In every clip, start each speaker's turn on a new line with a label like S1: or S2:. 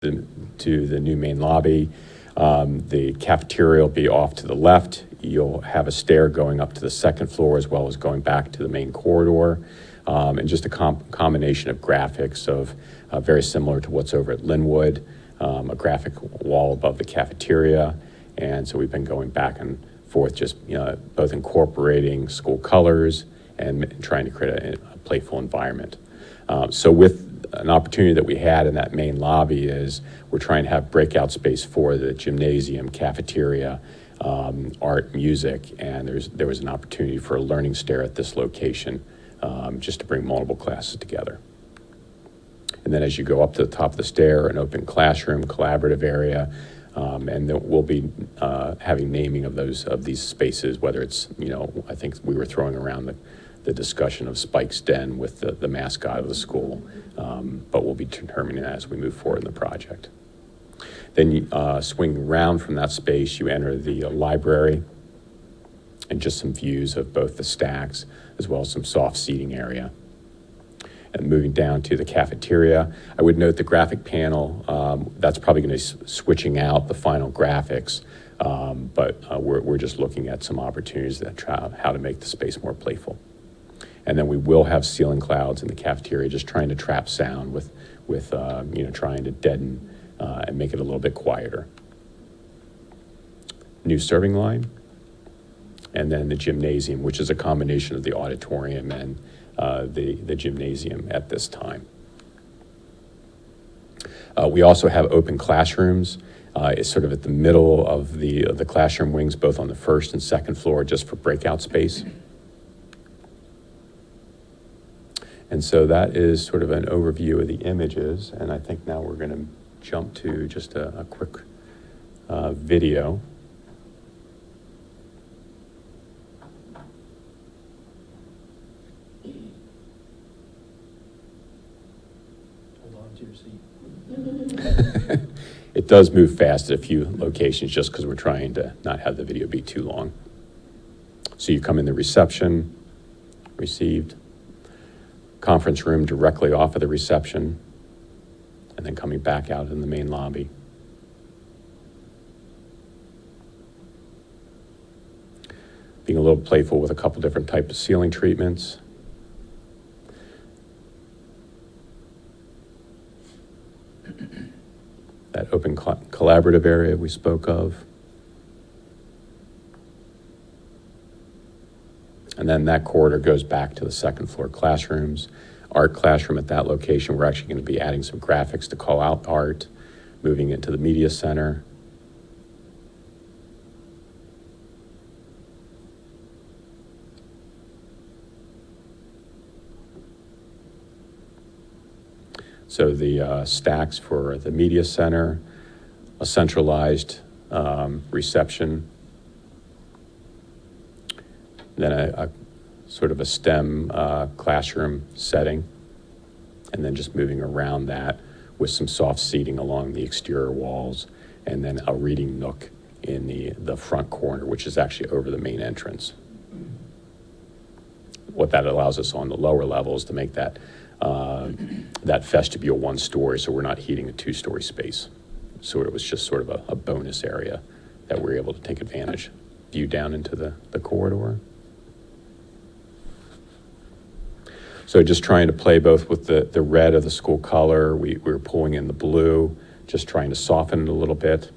S1: to the new main lobby. The cafeteria will be off to the left. You'll have a stair going up to the second floor as well as going back to the main corridor. And just a combination of graphics of very similar to what's over at Linwood, a graphic wall above the cafeteria. And so we've been going back and forth, just both incorporating school colors and trying to create a playful environment. So with an opportunity that we had in that main lobby is we're trying to have breakout space for the gymnasium, cafeteria, art, music, and there was an opportunity for a learning stair at this location, just to bring multiple classes together. And then as you go up to the top of the stair, an open classroom, collaborative area, and then we'll be having naming of these spaces, whether it's, I think we were throwing around the discussion of Spike's Den with the mascot of the school, but we'll be determining that as we move forward in the project. Then you swing around from that space, you enter the library, and just some views of both the stacks as well as some soft seating area. And moving down to the cafeteria, I would note the graphic panel, that's probably going to be switching out the final graphics, but we're just looking at some opportunities that try how to make the space more playful. And then we will have ceiling clouds in the cafeteria, just trying to trap sound with trying to deaden and make it a little bit quieter. New serving line, and then the gymnasium, which is a combination of the auditorium and the gymnasium at this time. We also have open classrooms. It's sort of at the middle of the classroom wings, both on the first and second floor, just for breakout space. And so that is sort of an overview of the images, and I think now we're going to jump to just a quick video.
S2: Hold on to your seat.
S1: It does move fast at a few locations just because we're trying to not have the video be too long. So you come in the reception, received, conference room directly off of the reception, and then coming back out in the main lobby. Being a little playful with a couple different types of ceiling treatments. That open collaborative area we spoke of. And then that corridor goes back to the second floor classrooms. Art classroom at that location, we're actually going to be adding some graphics to call out art, moving into the media center. So the stacks for the media center, a centralized reception, then a sort of a STEM classroom setting, and then just moving around that with some soft seating along the exterior walls, and then a reading nook in the front corner, which is actually over the main entrance. What that allows us on the lower levels to make that vestibule one story, so we're not heating a two-story space. So it was just sort of a bonus area that we're able to take advantage. View down into the corridor. So just trying to play both with the red of the school color. We were pulling in the blue, just trying to soften it a little bit.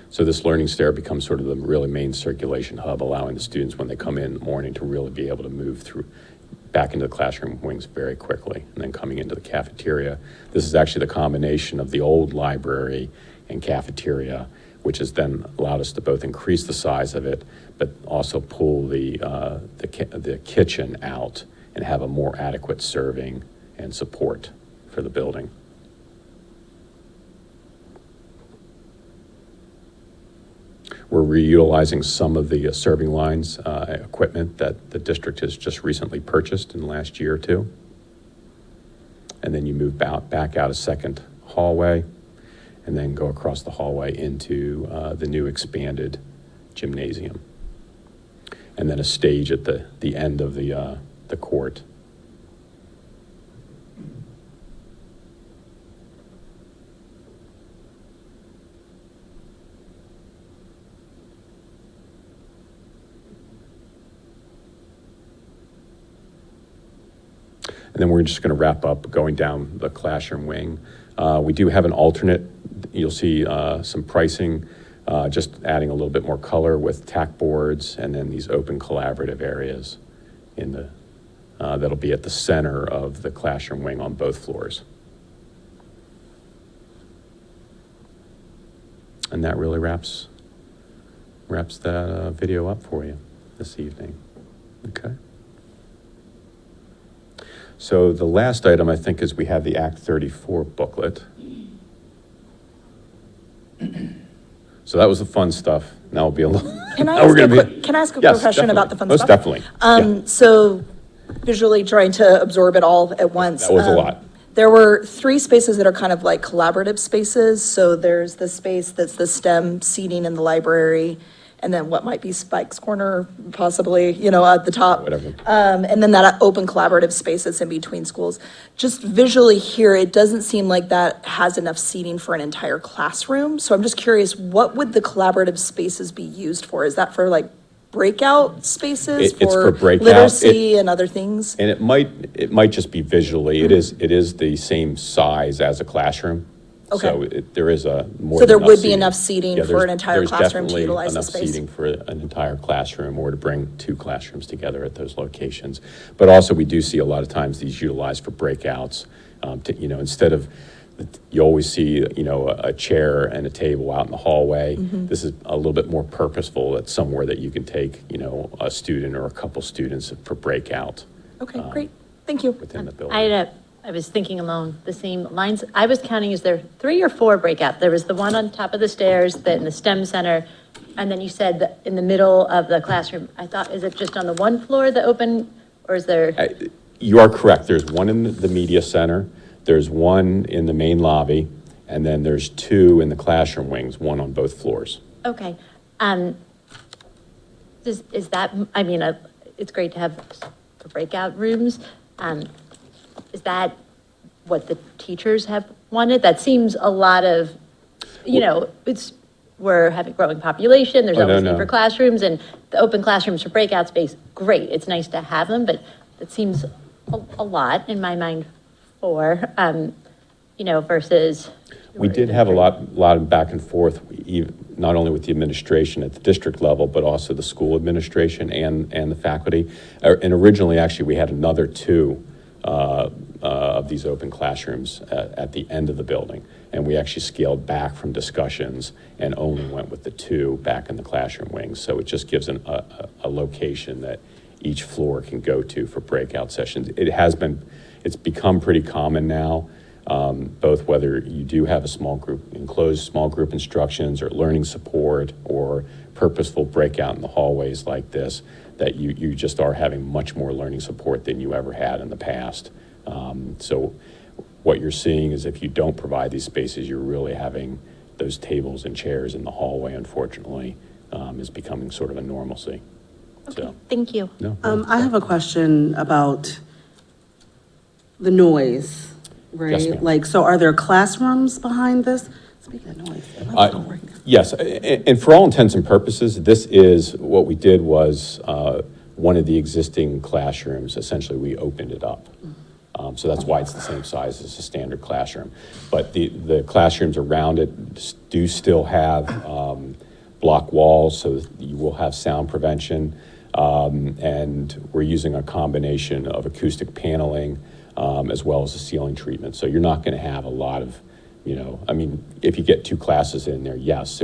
S1: So this learning stair becomes sort of the really main circulation hub, allowing the students when they come in the morning to really be able to move through back into the classroom wings very quickly, and then coming into the cafeteria. This is actually the combination of the old library and cafeteria, which has then allowed us to both increase the size of it, but also pull the kitchen out and have a more adequate serving and support for the building. We're reutilizing some of the serving lines equipment that the district has just recently purchased in the last year or two. And then you move back out a second hallway, and then go across the hallway into the new expanded gymnasium. and then a stage at the end of the court. And then we're just going to wrap up going down the classroom wing. We do have an alternate. You'll see some pricing, just adding a little bit more color with tack boards, and then these open collaborative areas in the that'll be at the center of the classroom wing on both floors. And that really wraps that video up for you this evening. Okay. So the last item, I think, is we have the Act 34 booklet. So that was the fun stuff. Now we'll be a little.
S3: Can I ask a quick question about the fun
S1: Most
S3: stuff?
S1: definitely. Yeah.
S3: So visually trying to absorb it all at once.
S1: That was a lot.
S3: There were 3 spaces that are kind of like collaborative spaces. So there's the space that's the STEM seating in the library, and then what might be Spike's Corner, possibly, at the top.
S1: Whatever.
S3: And then that open collaborative space that's in between schools. Just visually here, it doesn't seem like that has enough seating for an entire classroom. So I'm just curious, what would the collaborative spaces be used for? Is that for like breakout spaces?
S1: It's for breakout.
S3: Literacy and other things?
S1: And it might just be visually.
S3: Mm-hmm.
S1: It is the same size as a classroom.
S3: Okay.
S1: So there is more
S3: So
S1: than
S3: there would be
S1: seating.
S3: enough seating
S1: Yeah,
S3: for an entire classroom to utilize the
S1: There's
S3: space?
S1: definitely enough seating for an entire classroom, or to bring 2 classrooms together at those locations. But also, we do see a lot of times these utilized for breakouts. Instead of, you always see, a chair and a table out in the hallway.
S3: Mm-hmm.
S1: This is a little bit more purposeful. It's somewhere that you can take, a student or a couple students for breakout.
S3: Okay, great. Thank you.
S1: Within the building.
S4: I was thinking along the same lines. I was counting, is there 3 or 4 breakout? There was the one on top of the stairs, that in the STEM center, and then you said that in the middle of the classroom. I thought, is it just on the one floor, the open, or is there?
S1: You are correct. There's one in the media center, there's one in the main lobby, and then there's 2 in the classroom wings, one on both floors.
S4: Okay. Is that, it's great to have for breakout rooms. Is that what the teachers have wanted? That seems a lot of, we're having growing population, there's always need for classrooms, and the open classrooms for breakout space, great, it's nice to have them, but it seems a lot in my mind for, versus.
S1: We did have a lot of back and forth, not only with the administration at the district level, but also the school administration and the faculty. And originally, actually, we had another 2 of these open classrooms at the end of the building. And we actually scaled back from discussions and only went with the 2 back in the classroom wings. So it just gives a location that each floor can go to for breakout sessions. It's become pretty common now, both whether you do have a enclosed small group instructions or learning support or purposeful breakout in the hallways like this, that you just are having much more learning support than you ever had in the past. So what you're seeing is, if you don't provide these spaces, you're really having those tables and chairs in the hallway, unfortunately, is becoming sort of a normalcy.
S4: Okay,
S1: So,
S4: thank you.
S1: no.
S5: I have a question about the noise, right?
S1: Yes, ma'am.
S5: So are there classrooms behind this? Speaking of noise, am I still working?
S1: Yes, and for all intents and purposes, this is, what we did was, one of the existing classrooms, essentially, we opened it up. So that's why it's the same size as a standard classroom. But the classrooms around it do still have block walls, so that you will have sound prevention. And we're using a combination of acoustic paneling as well as a ceiling treatment. So you're not going to have a lot of, if you get 2 classes in there, yes,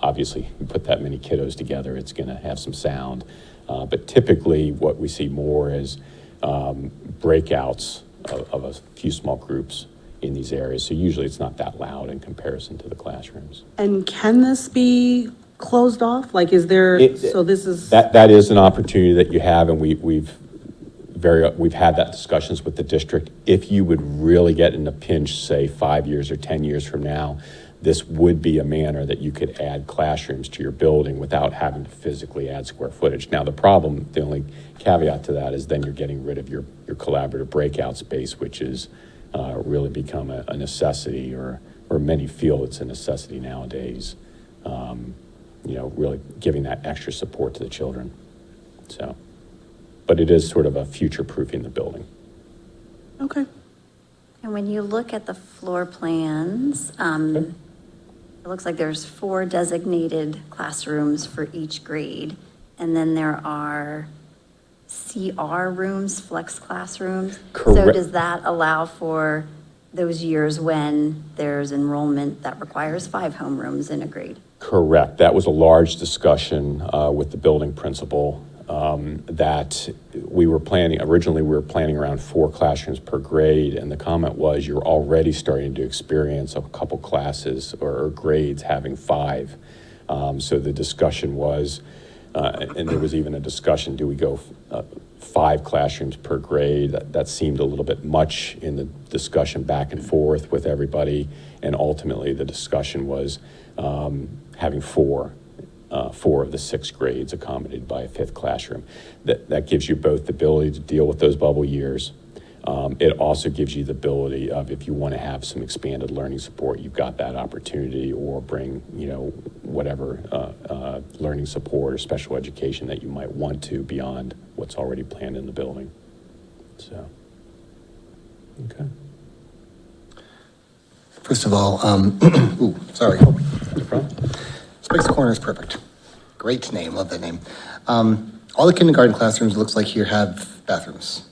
S1: obviously, you put that many kiddos together, it's going to have some sound. But typically, what we see more is breakouts of a few small groups in these areas. So usually it's not that loud in comparison to the classrooms.
S5: And can this be closed off? Is there, so this is.
S1: That is an opportunity that you have, and we've had that discussions with the district. If you would really get in a pinch, say 5 years or 10 years from now, this would be a manner that you could add classrooms to your building without having to physically add square footage. Now, the only caveat to that is then you're getting rid of your collaborative breakout space, which is really become a necessity, or many feel it's a necessity nowadays. Really giving that extra support to the children. So, but it is sort of a future-proofing the building.
S5: Okay.
S6: And when you look at the floor plans, it looks like there's 4 designated classrooms for each grade. And then there are CR rooms, flex classrooms. So
S1: Correct.
S6: does that allow for those years when there's enrollment that requires 5 homerooms in a grade?
S1: Correct. That was a large discussion with the building principal, that originally we were planning around 4 classrooms per grade, and the comment was you're already starting to experience a couple classes or grades having 5. So the discussion was, and there was even a discussion, do we go 5 classrooms per grade? That seemed a little bit much in the discussion back and forth with everybody, and ultimately the discussion was having 4 of the 6 grades accommodated by a 5th classroom. That gives you both the ability to deal with those bubble years. It also gives you the ability of, if you want to have some expanded learning support, you've got that opportunity, or bring, whatever learning support or special education that you might want to beyond what's already planned in the building. So, okay.
S7: First of all, sorry.
S1: No problem.
S7: Spice Corner is perfect. Great name, love that name. All the kindergarten classrooms, it looks like here, have bathrooms.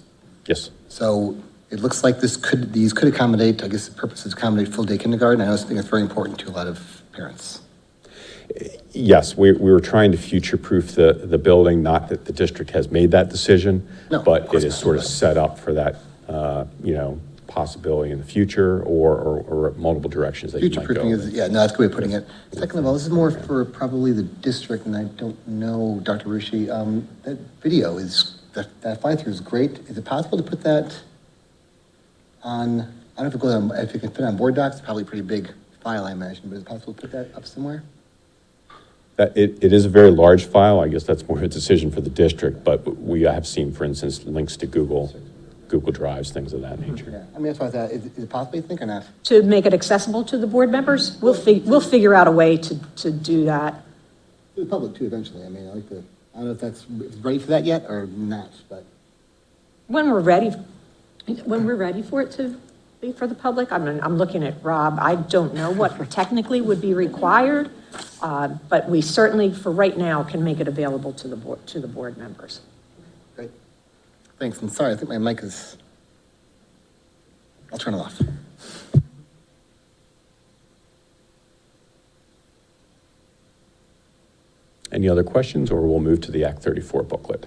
S1: Yes.
S7: So it looks like these could accommodate, I guess the purpose is to full day kindergarten. I think it's very important to a lot of parents.
S1: Yes, we were trying to future-proof the building, not that the district has made that decision,
S7: No, of
S1: but
S7: course
S1: it is
S7: not,
S1: sort of
S7: but-
S1: set up for that, possibility in the future, or multiple directions that you might go.
S7: Future-proofing is, yeah, no, that's a good way of putting it. Second of all, this is more for probably the district, and I don't know, Dr. Rushi, that video is, that fly-through is great. Is it possible to put that on, I don't know if you can put it on board docs, it's probably a pretty big file, I imagine, but is it possible to put that up somewhere?
S1: It is a very large file. I guess that's more a decision for the district, but we have seen, for instance, links to Google Drives, things of that nature.
S7: Yeah, I mean, that's why I thought, is it possible, you think, or not?
S8: To make it accessible to the board members, we'll figure out a way to do that.
S7: To the public too, eventually. I mean, I don't know if it's ready for that yet or not, but.
S8: When we're ready for it to be for the public, I'm looking at Rob. I don't know what technically would be required, but we certainly, for right now, can make it available to the board members.
S7: Great. Thanks, and sorry, I think my mic is, I'll turn it off.
S1: Any other questions, or we'll move to the Act 34 booklet?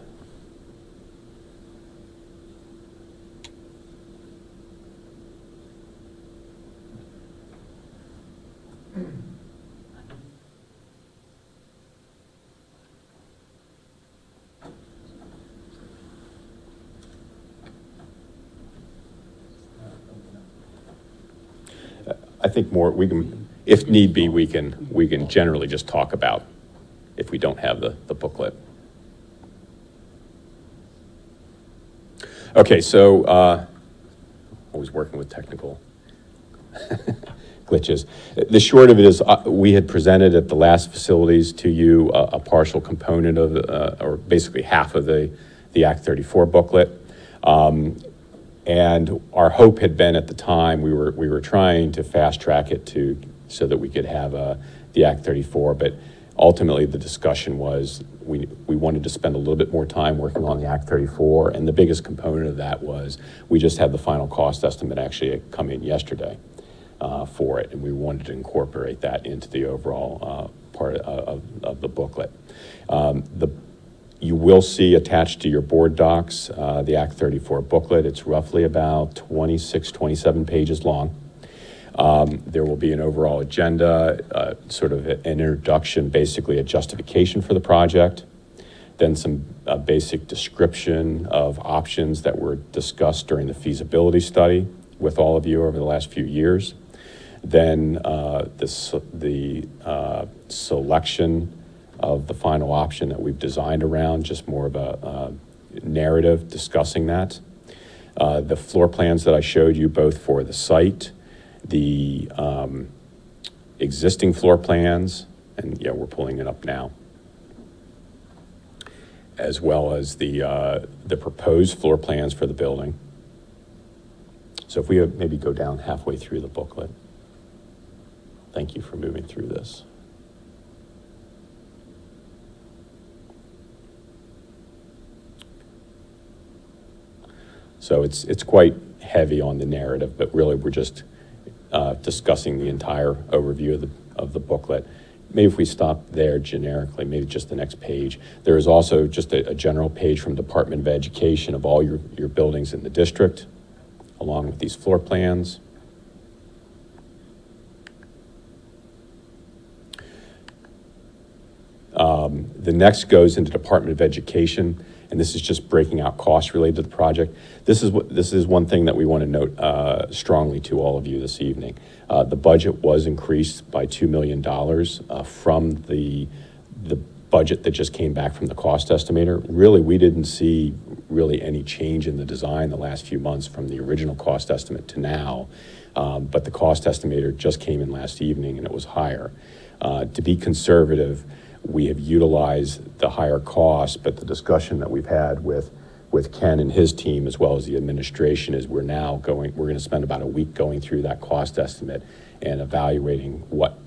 S1: I think we can, if need be, we can generally just talk about if we don't have the booklet. Okay, so always working with technical glitches. The short of it is, we had presented at the last facilities to you a partial component of, or basically half of the Act 34 booklet. And our hope had been at the time, we were trying to fast track it so that we could have the Act 34, but ultimately the discussion was we wanted to spend a little bit more time working on the Act 34, and the biggest component of that was we just had the final cost estimate actually come in yesterday for it, and we wanted to incorporate that into the overall part of the booklet. You will see attached to your board docs the Act 34 booklet. It's roughly about 26, 27 pages long. There will be an overall agenda, sort of an introduction, basically a justification for the project, then some basic description of options that were discussed during the feasibility study with all of you over the last few years. Then the selection of the final option that we've designed around, just more of a narrative discussing that. The floor plans that I showed you both for the site, the existing floor plans, and yeah, we're pulling it up now, as well as the proposed floor plans for the building. So if we maybe go down halfway through the booklet. Thank you for moving through this. So it's quite heavy on the narrative, but really we're just discussing the entire overview of the booklet. Maybe if we stop there generically, maybe just the next page. There is also just a general page from Department of Education of all your buildings in the district, along with these floor plans. The next goes into Department of Education, and this is just breaking out costs related to the project. This is one thing that we want to note strongly to all of you this evening. The budget was increased by $2 million from the budget that just came back from the cost estimator. Really, we didn't see really any change in the design the last few months from the original cost estimate to now, but the cost estimator just came in last evening and it was higher. To be conservative, we have utilized the higher cost, but the discussion that we've had with Ken and his team, as well as the administration, is we're going to spend about a week going through that cost estimate and evaluating what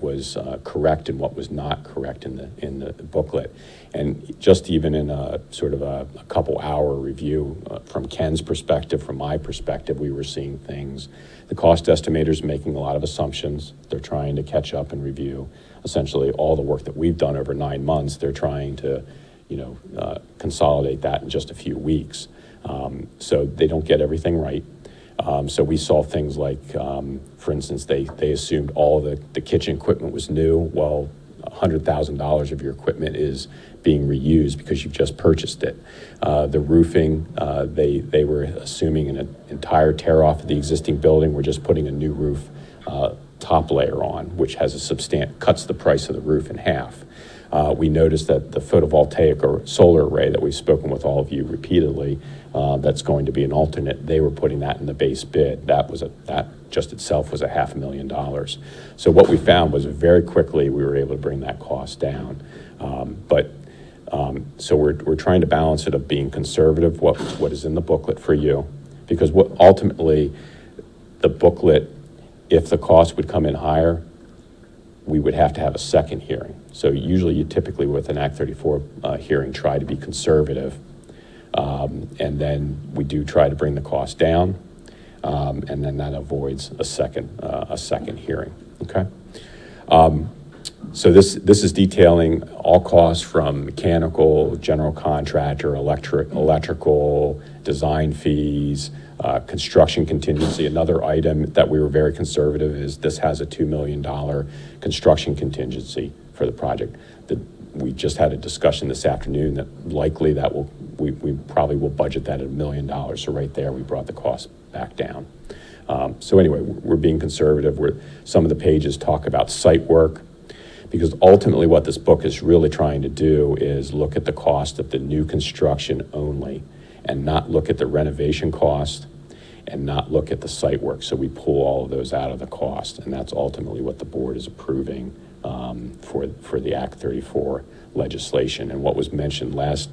S1: was correct and what was not correct in the booklet. And just even in a sort of a couple hour review from Ken's perspective, from my perspective, we were seeing things. The cost estimator's making a lot of assumptions. They're trying to catch up and review essentially all the work that we've done over 9 months. They're trying to, consolidate that in just a few weeks. So they don't get everything right. So we saw things like, for instance, they assumed all the kitchen equipment was new. Well, $100,000 of your equipment is being reused because you've just purchased it. The roofing, they were assuming an entire tear off of the existing building. We're just putting a new roof top layer on, which has cuts the price of the roof in half. We noticed that the photovoltaic or solar array that we've spoken with all of you repeatedly, that's going to be an alternate, they were putting that in the base bid. That just itself was $500,000. So what we found was very quickly we were able to bring that cost down. So we're trying to balance it of being conservative, what is in the booklet for you, because what ultimately the booklet, if the cost would come in higher, we would have to have a second hearing. So usually you typically with an Act 34 hearing try to be conservative, and then we do try to bring the cost down, and then that avoids a second hearing. Okay. So this is detailing all costs from mechanical, general contractor, electrical, design fees, construction contingency. Another item that we were very conservative is this has a $2 million construction contingency for the project. We just had a discussion this afternoon that likely we probably will budget that at $1 million. So right there, we brought the cost back down. So anyway, we're being conservative. Some of the pages talk about site work, because ultimately what this book is really trying to do is look at the cost of the new construction only and not look at the renovation cost and not look at the site work. So we pull all of those out of the cost, and that's ultimately what the board is approving for the Act 34 legislation. And what was mentioned last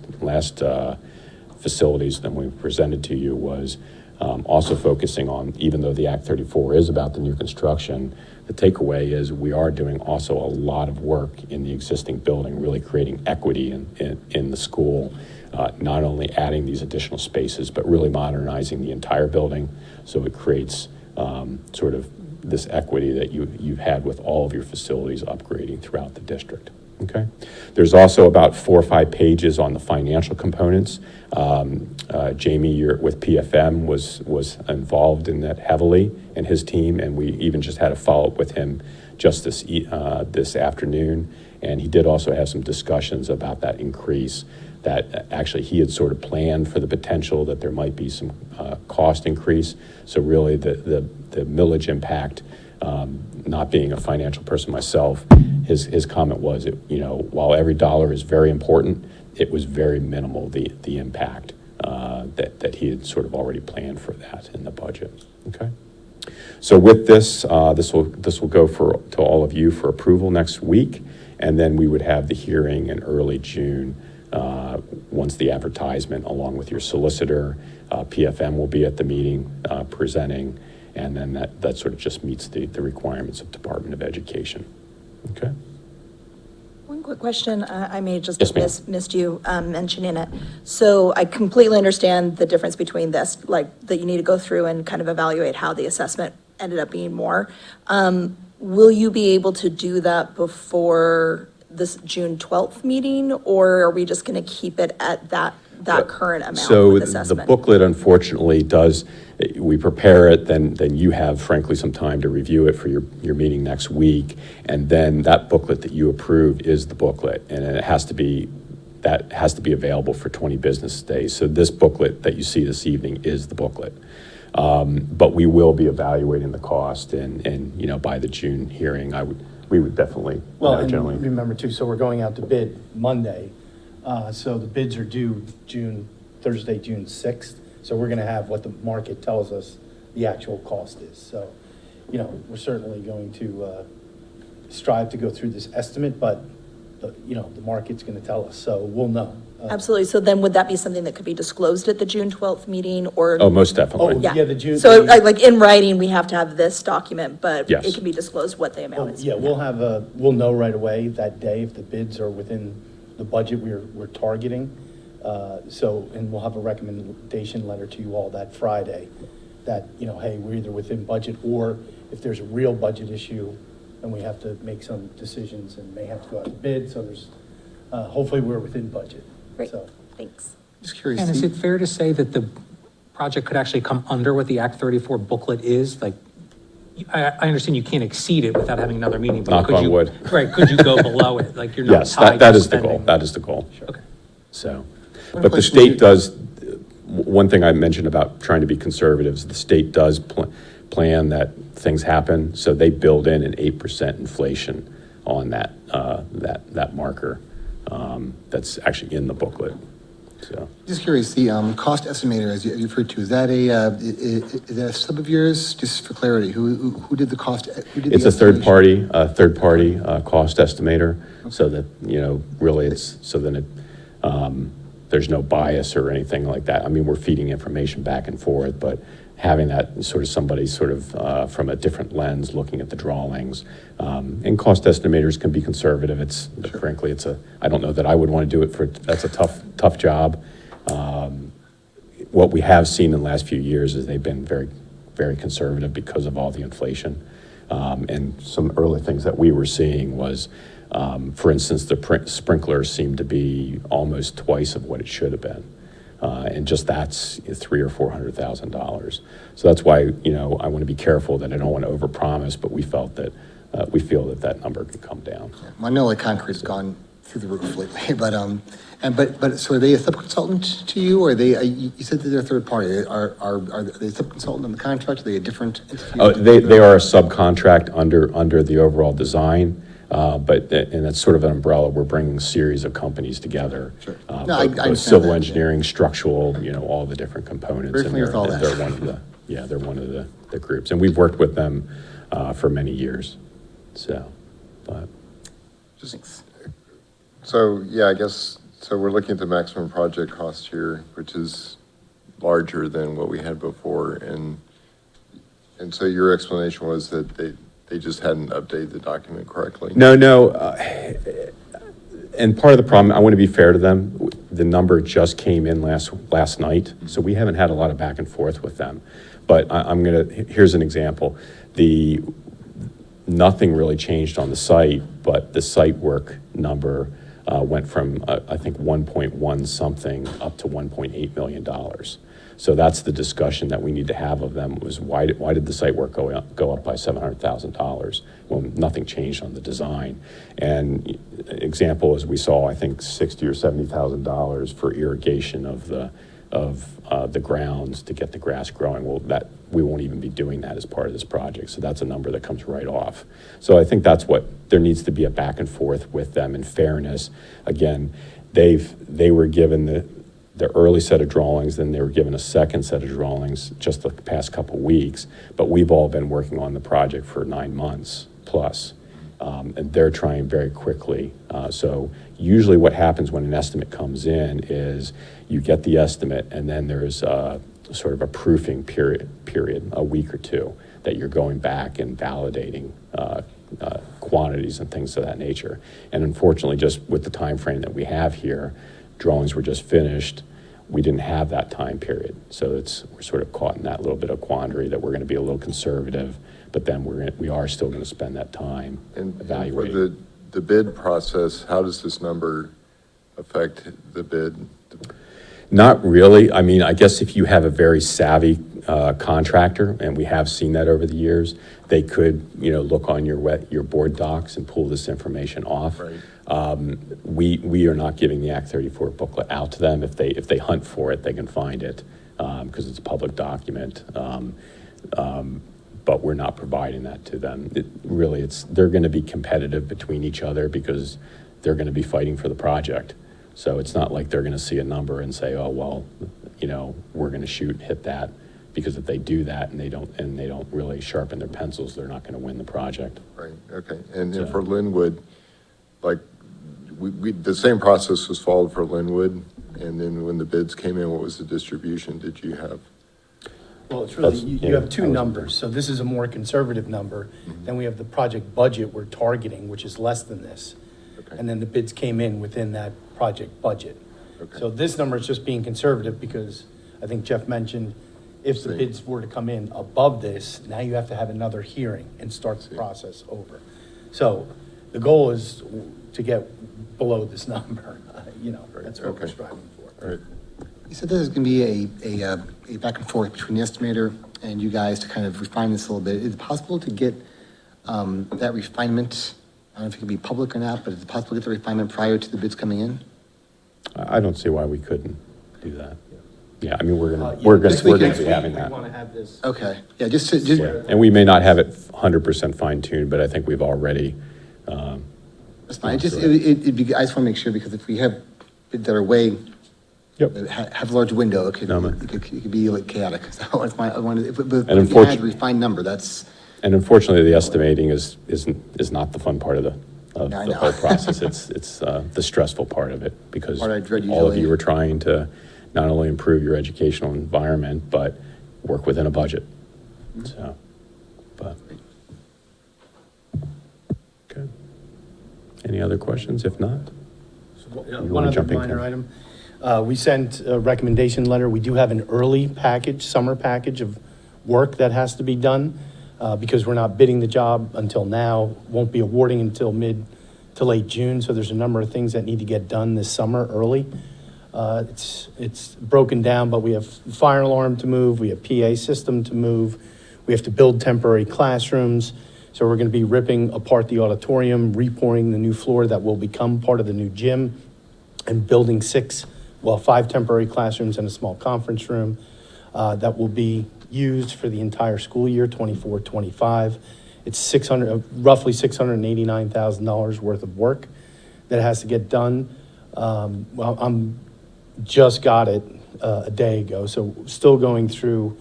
S1: facilities that we presented to you was also focusing on, even though the Act 34 is about the new construction, the takeaway is we are doing also a lot of work in the existing building, really creating equity in the school, not only adding these additional spaces, but really modernizing the entire building so it creates sort of this equity that you've had with all of your facilities upgrading throughout the district. Okay. There's also about 4 or 5 pages on the financial components. Jamie with PFM was involved in that heavily, and his team, and we even just had a follow-up with him just this afternoon. And he did also have some discussions about that increase, that actually he had sort of planned for the potential that there might be some cost increase. So really the millage impact, not being a financial person myself, his comment was, while every dollar is very important, it was very minimal, the impact, that he had sort of already planned for that in the budget. Okay. So with this, this will go to all of you for approval next week, and then we would have the hearing in early June, once the advertisement, along with your solicitor, PFM will be at the meeting presenting, and then that sort of just meets the requirements of Department of Education. Okay.
S3: One quick question, I may just
S1: Yes,
S3: have
S1: ma'am.
S3: missed you mentioning it. So I completely understand the difference between this, like, that you need to go through and kind of evaluate how the assessment ended up being more. Will you be able to do that before this June 12th meeting, or are we just going to keep it at that current amount
S1: So
S3: with
S1: the
S3: assessment?
S1: booklet unfortunately does, we prepare it, then you have frankly some time to review it for your meeting next week. And then that booklet that you approve is the booklet, and it has to be available for 20 business days. So this booklet that you see this evening is the booklet. But we will be evaluating the cost, and by the June hearing, we would definitely,
S2: Well,
S1: generally.
S2: and remember too, so we're going out to bid Monday. So the bids are due Thursday, June 6th. So we're going to have what the market tells us the actual cost is. So, we're certainly going to strive to go through this estimate, but the market's going to tell us, so we'll know.
S3: Absolutely. So then would that be something that could be disclosed at the June 12th meeting, or?
S1: Oh, most definitely.
S2: Yeah, the June.
S3: So like in writing, we have to have this document, but
S1: Yes.
S3: it can be disclosed what the amount is.
S2: Yeah, we'll know right away that day if the bids are within the budget we're targeting. And we'll have a recommendation letter to you all that Friday that, hey, we're either within budget, or if there's a real budget issue, then we have to make some decisions and may have to go out to bid. So there's, hopefully we're within budget.
S3: Great,
S2: So,
S3: thanks.
S7: Just curious.
S9: And is it fair to say that the project could actually come under what the Act 34 booklet is? Like, I understand you can't exceed it without having another meeting. But
S1: Knock
S9: could
S1: on
S9: you-
S1: wood.
S9: Right, could you go below it? Like, you're not
S1: Yes,
S9: tied
S1: that
S9: to
S1: is the goal.
S9: spending.
S1: That is the goal.
S9: Okay.
S1: So,
S7: One
S1: but the
S7: question
S1: state
S7: you-
S1: does, one thing I mentioned about trying to be conservative is the state does plan that things happen, so they build in an 8% inflation on that marker. That's actually in the booklet, so.
S7: Just curious, the cost estimator, as you referred to, is that a sub of yours? Just for clarity, who did the cost? Who did the
S1: It's a
S7: estimation?
S1: third party cost estimator, so that, really it's, so then it, there's no bias or anything like that. I mean, we're feeding information back and forth, but having that sort of somebody sort of from a different lens looking at the drawings. And cost estimators can be conservative. It's, frankly, I don't know that I would want to do it that's a tough job. What we have seen in the last few years is they've been very, very conservative because of all the inflation. And some early things that we were seeing was, for instance, the sprinklers seemed to be almost twice of what it should have been. And just that's $300,000 or $400,000. So that's why, I want to be careful that I don't want to overpromise, but we feel that number could come down.
S7: I know like concrete's gone through the roof lately, but so are they a subconsultant to you, or are they, you said that they're a third party, are they a subconsultant on the contract, are they a different entity?
S1: Oh, they are a subcontract under the overall design, and that's sort of an umbrella. We're bringing a series of companies together.
S7: Sure.
S1: Both
S7: I understand
S1: civil
S7: that,
S1: engineering, structural, all the different components.
S7: Very familiar with all that.
S1: They're one of the groups, and we've worked with them for many years. So, but.
S10: So, yeah, I guess, so we're looking at the maximum project cost here, which is larger than what we had before. And so your explanation was that they just hadn't updated the document correctly?
S1: No. And part of the problem, I want to be fair to them, the number just came in last night, so we haven't had a lot of back and forth with them. But here's an example. Nothing really changed on the site, but the site work number went from, I think, 1.1 something up to $1.8 million. So that's the discussion that we need to have of them, was why did the site work go up by $700,000? Well, nothing changed on the design. And example, as we saw, I think $60,000 or $70,000 for irrigation of the grounds to get the grass growing. Well, that, we won't even be doing that as part of this project. So that's a number that comes right off. So I think that's what, there needs to be a back and forth with them in fairness. Again, they were given the early set of drawings, then they were given a second set of drawings just the past couple weeks, but we've all been working on the project for 9 months plus. And they're trying very quickly. So usually what happens when an estimate comes in is you get the estimate and then there's sort of a proofing period, a week or two, that you're going back and validating quantities and things of that nature. And unfortunately, just with the time frame that we have here, drawings were just finished. We didn't have that time period. So we're sort of caught in that little bit of quandary that we're going to be a little conservative, but then we are still going to spend that time evaluating.
S10: And for the bid process, how does this number affect the bid?
S1: Not really. I mean, I guess if you have a very savvy contractor, and we have seen that over the years, they could, look on your board docs and pull this information off.
S10: Right.
S1: We are not giving the Act 34 booklet out to them. If they hunt for it, they can find it because it's a public document. But we're not providing that to them. They're going to be competitive between each other because they're going to be fighting for the project. So it's not like they're going to see a number and say, oh, well, we're going to hit that, because if they do that and they don't really sharpen their pencils, they're not going to win the project.
S10: Right, okay. And then for Linwood, like, the same process was followed for Linwood, and then when the bids came in, what was the distribution did you have?
S2: Well, it's really, you have two numbers. So this is a more conservative number. Then we have the project budget we're targeting, which is less than this.
S10: Okay.
S2: And then the bids came in within that project budget.
S10: Okay.
S2: So this number is just being conservative because I think Jeff mentioned if the
S10: See.
S2: bids were to come in above this, now you have to have another hearing and start the process over. So the goal is to get below this number, that's what we're
S10: Okay.
S2: striving for.
S10: All right.
S7: You said there's going to be a back and forth between the estimator and you guys to kind of refine this a little bit. Is it possible to get that refinement, I don't know if it can be public or not, but is it possible to get the refinement prior to the bids coming in?
S1: I don't see why we couldn't do that. Yeah, I mean, we're
S2: Yeah,
S1: gonna
S2: next week
S1: be
S2: we
S1: having that.
S2: want to have this.
S7: Okay, yeah, just.
S1: Yeah. And we may not have it 100% fine-tuned, but I think we've already.
S7: That's fine, it'd be, I just want to make sure, because if we have bids that are way,
S1: Yep.
S7: have a large window, it
S1: No,
S7: could be like chaotic. So that's my, I wanted, if you had a
S1: unfortunately-
S7: refined number, that's,
S1: And unfortunately, the estimating is not the fun part of
S7: Yeah, I
S1: the
S7: know.
S1: whole process. It's the stressful part of it, because
S7: Part I dread
S1: all of
S7: usually.
S1: you are trying to not only improve your educational environment, but work within a budget. So, but. Okay. Any other questions? If not? You
S2: One
S1: wanna
S2: other
S1: jump in,
S2: minor
S1: Ken?
S2: item. We sent a recommendation letter. We do have an early package, summer package of work that has to be done because we're not bidding the job until now, won't be awarding until mid to late June. So there's a number of things that need to get done this summer early. It's broken down, but we have fire alarm to move, we have PA system to move, we have to build temporary classrooms. So we're going to be ripping apart the auditorium, repouring the new floor that will become part of the new gym, and building 5 temporary classrooms and a small conference room that will be used for the entire school year, 24-25. It's roughly $689,000 worth of work that has to get done. I'm just got it a day ago, so still going through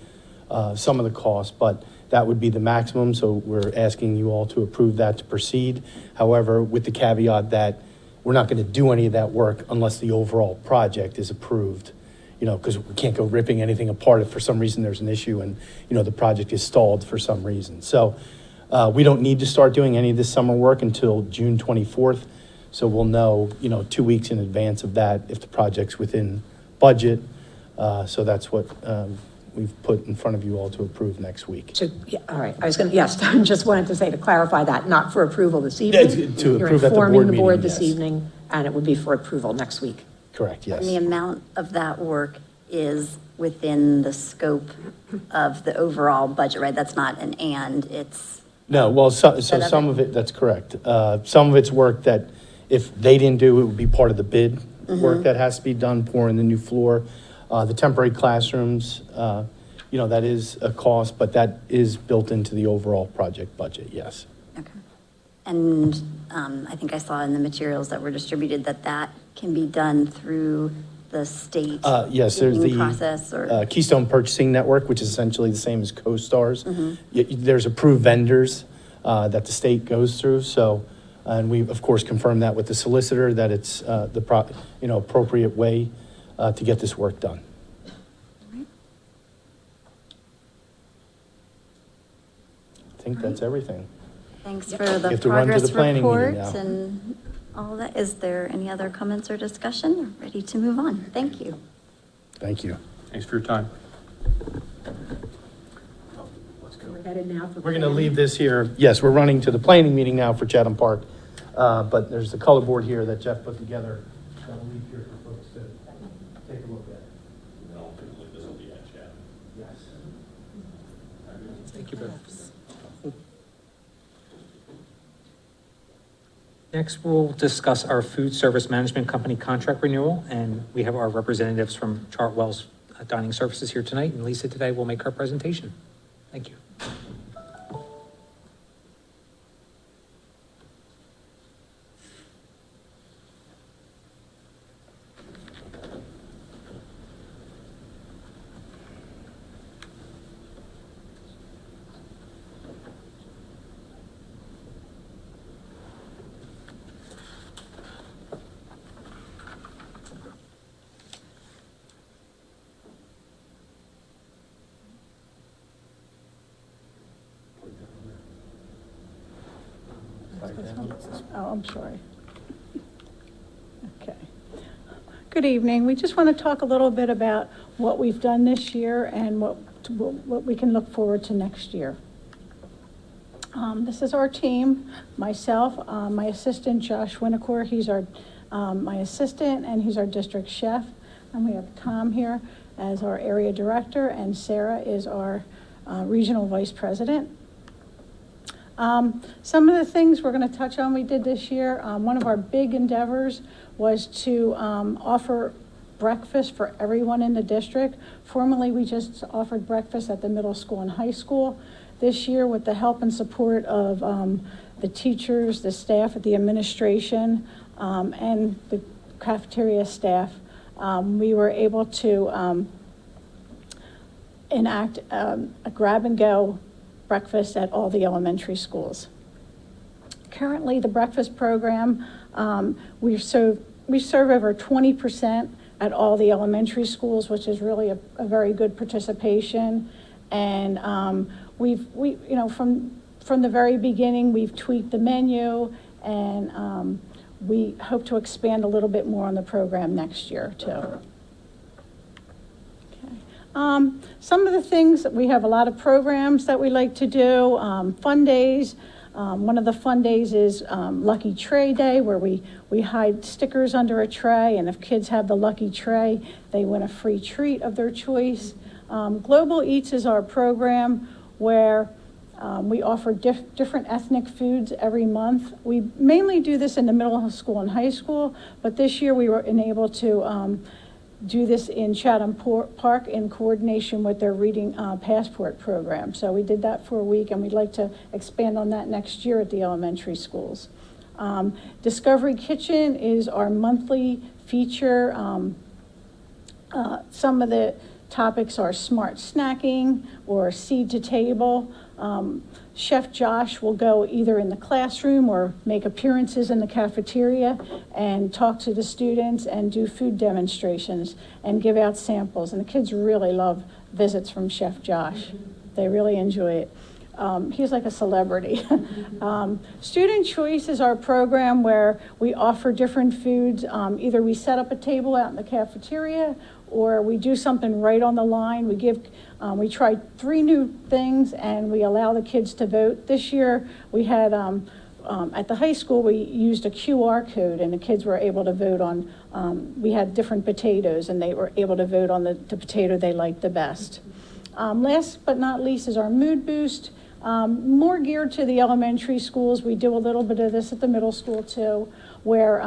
S2: some of the costs, but that would be the maximum, so we're asking you all to approve that to proceed. However, with the caveat that we're not going to do any of that work unless the overall project is approved, because we can't go ripping anything apart if for some reason there's an issue and, the project is stalled for some reason. So we don't need to start doing any of this summer work until June 24th. So we'll know, 2 weeks in advance of that if the project's within budget. So that's what we've put in front of you all to approve next week.
S8: All right, yes, I just wanted to say, to clarify that, not for approval this evening.
S2: to
S8: You're
S2: approve at the board
S8: informing the board
S2: meeting,
S8: this
S2: yes.
S8: evening, and it would be for approval next week.
S2: Correct, yes.
S6: And the amount of that work is within the scope of the overall budget, right? That's not an and, it's,
S2: No, well, so
S6: that
S2: some
S6: other-
S2: of it, that's correct. Some of it's work that if they didn't do, it would be part of the bid work that has to be done, pouring the new floor. The temporary classrooms, that is a cost, but that is built into the overall project budget, yes.
S6: okay. And I think I saw in the materials that were distributed that that can be done through the state
S2: Yes, there's
S6: bidding
S2: the
S6: process or,
S2: Keystone Purchasing Network, which is essentially the same as CoStar's. There's approved vendors that the state goes through, so, and we, of course, confirm that with the solicitor, that it's the appropriate way to get this work done. I think that's everything.
S6: thanks for
S2: You
S6: the
S2: have to run to the
S6: progress
S2: planning meeting
S6: report
S2: now.
S6: and all that. Is there any other comments or discussion? Ready to move on? Thank you.
S2: Thank you.
S1: Thanks for your time.
S8: We're headed now for.
S2: We're going to leave this here. Yes, we're running to the planning meeting now for Chatham Park, but there's the color board here that Jeff put together. That we'll leave here for folks to take a look at.
S1: This will be at Chatham.
S2: Yes.
S9: Thank you both. Next, we'll discuss our food service management company contract renewal, and we have our representatives from Chartwell's Dining Services here tonight, and Lisa today will make her presentation. Thank you.
S11: Oh, I'm sorry. Okay. Good evening. We just want to talk a little bit about what we've done this year and what we can look forward to next year. This is our team, myself, my assistant Josh Winnicor, he's my assistant and he's our district chef. And we have Tom here as our area director and Sarah is our regional vice president. Some of the things we're going to touch on we did this year, one of our big endeavors was to offer breakfast for everyone in the district. Formerly, we just offered breakfast at the middle school and high school. This year, with the help and support of the teachers, the staff at the administration, and the cafeteria staff, we were able to enact a grab-and-go breakfast at all the elementary schools. Currently, the breakfast program, we serve over 20% at all the elementary schools, which is really a very good participation. And from the very beginning, we've tweaked the menu, and we hope to expand a little bit more on the program next year too. Some of the things, we have a lot of programs that we like to do, fun days. One of the fun days is Lucky Tray Day, where we hide stickers under a tray, and if kids have the lucky tray, they win a free treat of their choice. Global Eats is our program where we offer different ethnic foods every month. We mainly do this in the middle school and high school, but this year we were enabled to do this in Chatham Park in coordination with their Reading Passport program. So we did that for a week, and we'd like to expand on that next year at the elementary schools. Discovery Kitchen is our monthly feature. Some of the topics are smart snacking or seed to table. Chef Josh will go either in the classroom or make appearances in the cafeteria and talk to the students and do food demonstrations and give out samples. And the kids really love visits from Chef Josh. They really enjoy it. He's like a celebrity. Student Choice is our program where we offer different foods. Either we set up a table out in the cafeteria or we do something right on the line. We tried 3 new things and we allow the kids to vote. This year we had, at the high school, we used a QR code and the kids were able to vote on we had different potatoes, and they were able to vote on the potato they liked the best. Last but not least is our mood boost, more geared to the elementary schools. We do a little bit of this at the middle school too, where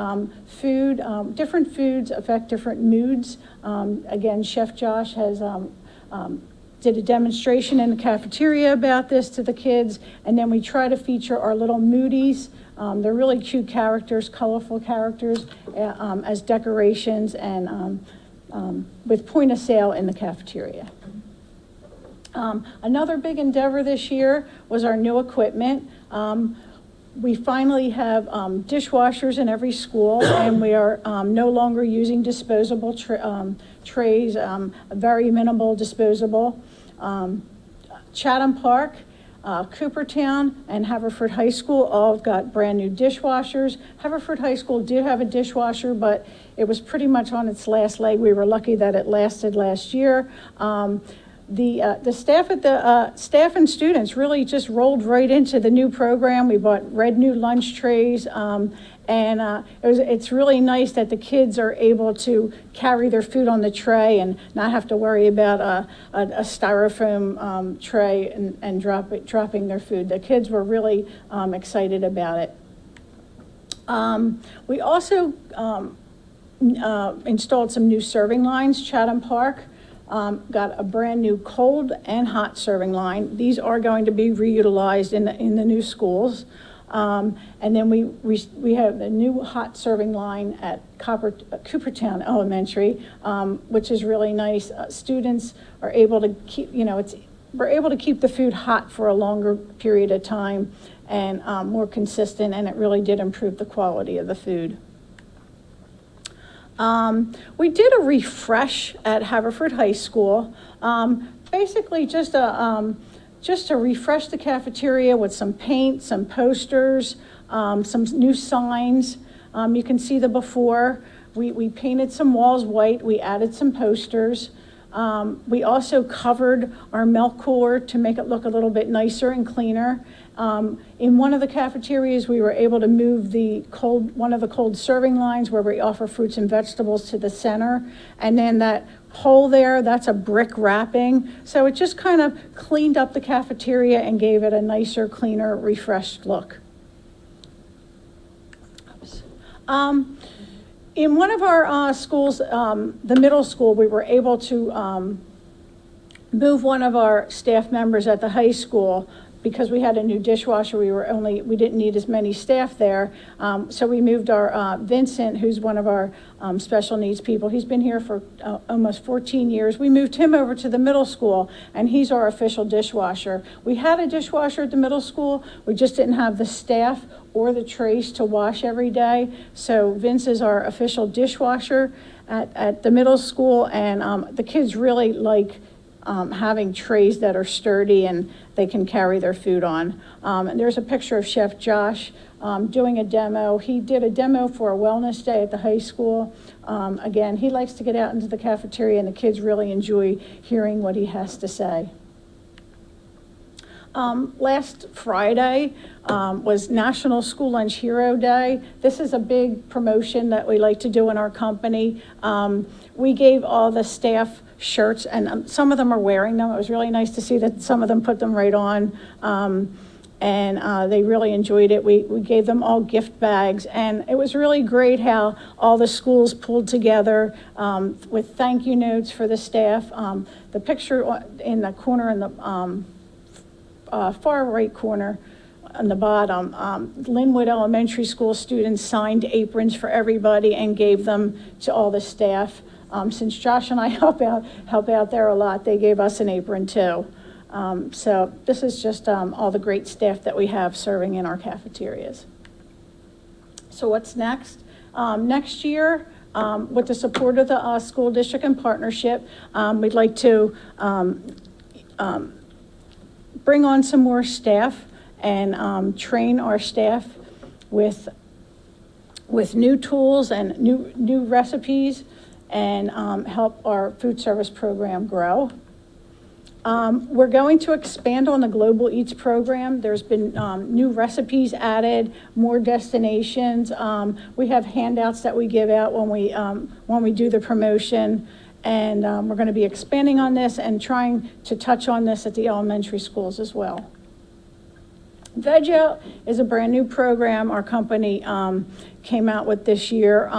S11: different foods affect different moods. Again, Chef Josh has did a demonstration in the cafeteria about this to the kids, and then we try to feature our little moodies. They're really cute characters, colorful characters, as decorations and with point of sale in the cafeteria. Another big endeavor this year was our new equipment. We finally have dishwashers in every school, and we are no longer using disposable trays, very minimal disposable. Chatham Park, Coopertown, and Haverford High School all got brand new dishwashers. Haverford High School did have a dishwasher, but it was pretty much on its last leg. We were lucky that it lasted last year. The staff and students really just rolled right into the new program. We bought red new lunch trays, and it's really nice that the kids are able to carry their food on the tray and not have to worry about a styrofoam tray and dropping their food. The kids were really excited about it. We also installed some new serving lines. Chatham Park got a brand new cold and hot serving line. These are going to be reutilized in the new schools. And then we have a new hot serving line at Coopertown Elementary, which is really nice. Students are able to keep, we're able to keep the food hot for a longer period of time and more consistent, and it really did improve the quality of the food. We did a refresh at Haverford High School, basically just to refresh the cafeteria with some paint, some posters, some new signs. You can see the before. We painted some walls white. We added some posters. We also covered our milk cooler to make it look a little bit nicer and cleaner. In one of the cafeterias, we were able to move one of the cold serving lines where we offer fruits and vegetables to the center. And then that hole there, that's a brick wrapping. So it just kind of cleaned up the cafeteria and gave it a nicer, cleaner, refreshed look. In one of our schools, the middle school, we were able to move one of our staff members at the high school. Because we had a new dishwasher, we didn't need as many staff there. So we moved our Vincent, who's one of our special needs people. He's been here for almost 14 years. We moved him over to the middle school, and he's our official dishwasher. We had a dishwasher at the middle school. We just didn't have the staff or the trays to wash every day. So Vince is our official dishwasher at the middle school, and the kids really like having trays that are sturdy and they can carry their food on. And there's a picture of Chef Josh doing a demo. He did a demo for a wellness day at the high school. Again, he likes to get out into the cafeteria, and the kids really enjoy hearing what he has to say. Last Friday was National School Lunch Hero Day. This is a big promotion that we like to do in our company. We gave all the staff shirts, and some of them are wearing them. It was really nice to see that some of them put them right on, and they really enjoyed it. We gave them all gift bags, and it was really great how all the schools pulled together with thank you notes for the staff. The picture in the corner in the far right corner on the bottom, Linwood Elementary School students signed aprons for everybody and gave them to all the staff. Since Josh and I help out there a lot, they gave us an apron too. So this is just all the great staff that we have serving in our cafeterias. So what's next? Next year, with the support of the school district and partnership, we'd like to bring on some more staff and train our staff with new tools and new recipes, and help our food service program grow. We're going to expand on the Global Eats program. There's been new recipes added, more destinations. We have handouts that we give out when we do the promotion. And we're going to be expanding on this and trying to touch on this at the elementary schools as well. Veg Out is a brand new program our company came out with this year.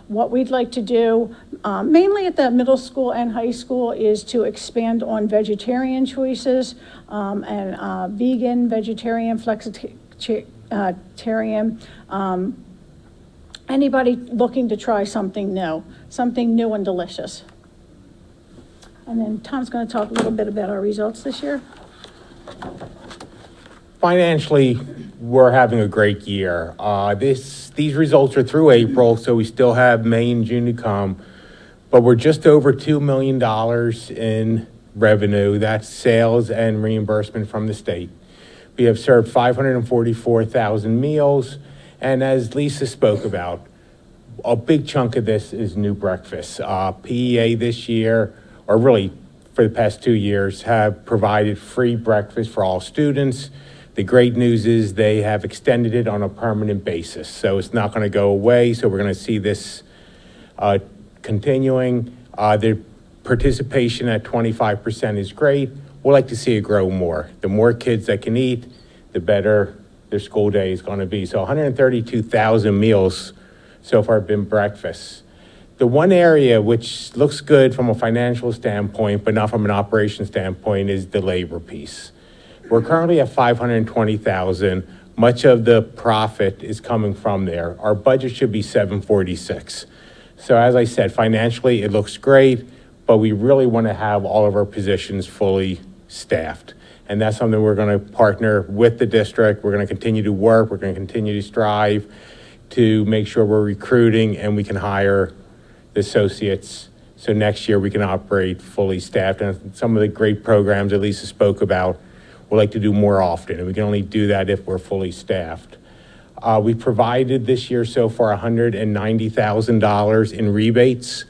S11: What we'd like to do, mainly at the middle school and high school, is to expand on vegetarian choices and vegan, vegetarian, flexitarian. Anybody looking to try something new and delicious. And then Tom's going to talk a little bit about our results this year.
S12: Financially, we're having a great year. These results are through April, so we still have May and June to come. But we're just over $2 million in revenue. That's sales and reimbursement from the state. We have served 544,000 meals. And as Lisa spoke about, a big chunk of this is new breakfast. PEA this year, or really for the past 2 years, have provided free breakfast for all students. The great news is they have extended it on a permanent basis. So it's not going to go away. So we're going to see this continuing. The participation at 25% is great. We'd like to see it grow more. The more kids that can eat, the better their school day is going to be. So 132,000 meals so far have been breakfasts. The one area which looks good from a financial standpoint, but not from an operation standpoint, is the labor piece. We're currently at 520,000. Much of the profit is coming from there. Our budget should be 746. So as I said, financially, it looks great, but we really want to have all of our positions fully staffed. And that's something we're going to partner with the district. We're going to continue to work. We're going to continue to strive to make sure we're recruiting and we can hire the associates. So next year we can operate fully staffed. And some of the great programs that Lisa spoke about, we'd like to do more often. And we can only do that if we're fully staffed. We provided this year so far $190,000 in rebates.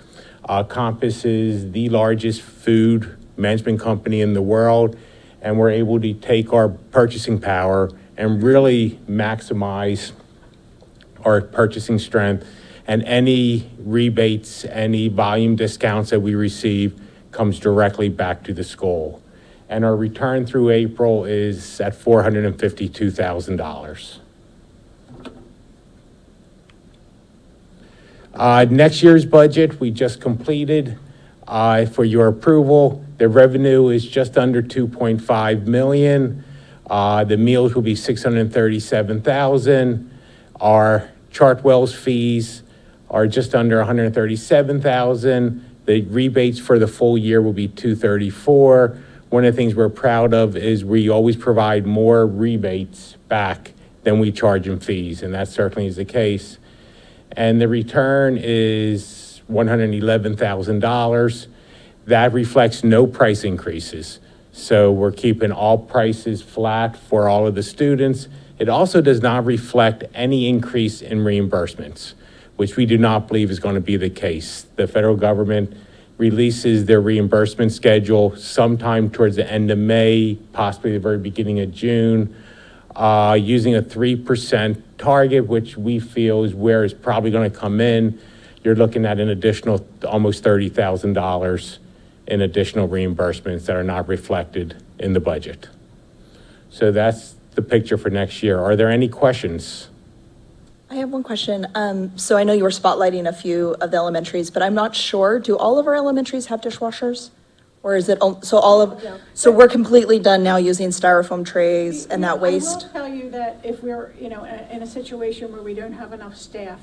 S12: Compass is the largest food management company in the world, and we're able to take our purchasing power and really maximize our purchasing strength, and any rebates, any volume discounts that we receive comes directly back to the school. And our return through April is at $452,000. Next year's budget we just completed for your approval. The revenue is just under 2.5 million. The meals will be 637,000. Our Chartwell's fees are just under 137,000. The rebates for the full year will be 234. One of the things we're proud of is we always provide more rebates back than we charge in fees, and that certainly is the case. And the return is $111,000. That reflects no price increases. So we're keeping all prices flat for all of the students. It also does not reflect any increase in reimbursements, which we do not believe is going to be the case. The federal government releases their reimbursement schedule sometime towards the end of May, possibly the very beginning of June, using a 3% target, which we feel is where it's probably going to come in. You're looking at an additional almost $30,000 in additional reimbursements that are not reflected in the budget. So that's the picture for next year. Are there any questions?
S3: I have one question. So I know you were spotlighting a few of the elementaries, but I'm not sure. Do all of our elementaries have dishwashers? Or is it, so we're completely done now using styrofoam trays and that waste?
S11: I will tell you that if we're, in a situation where we don't have enough staff,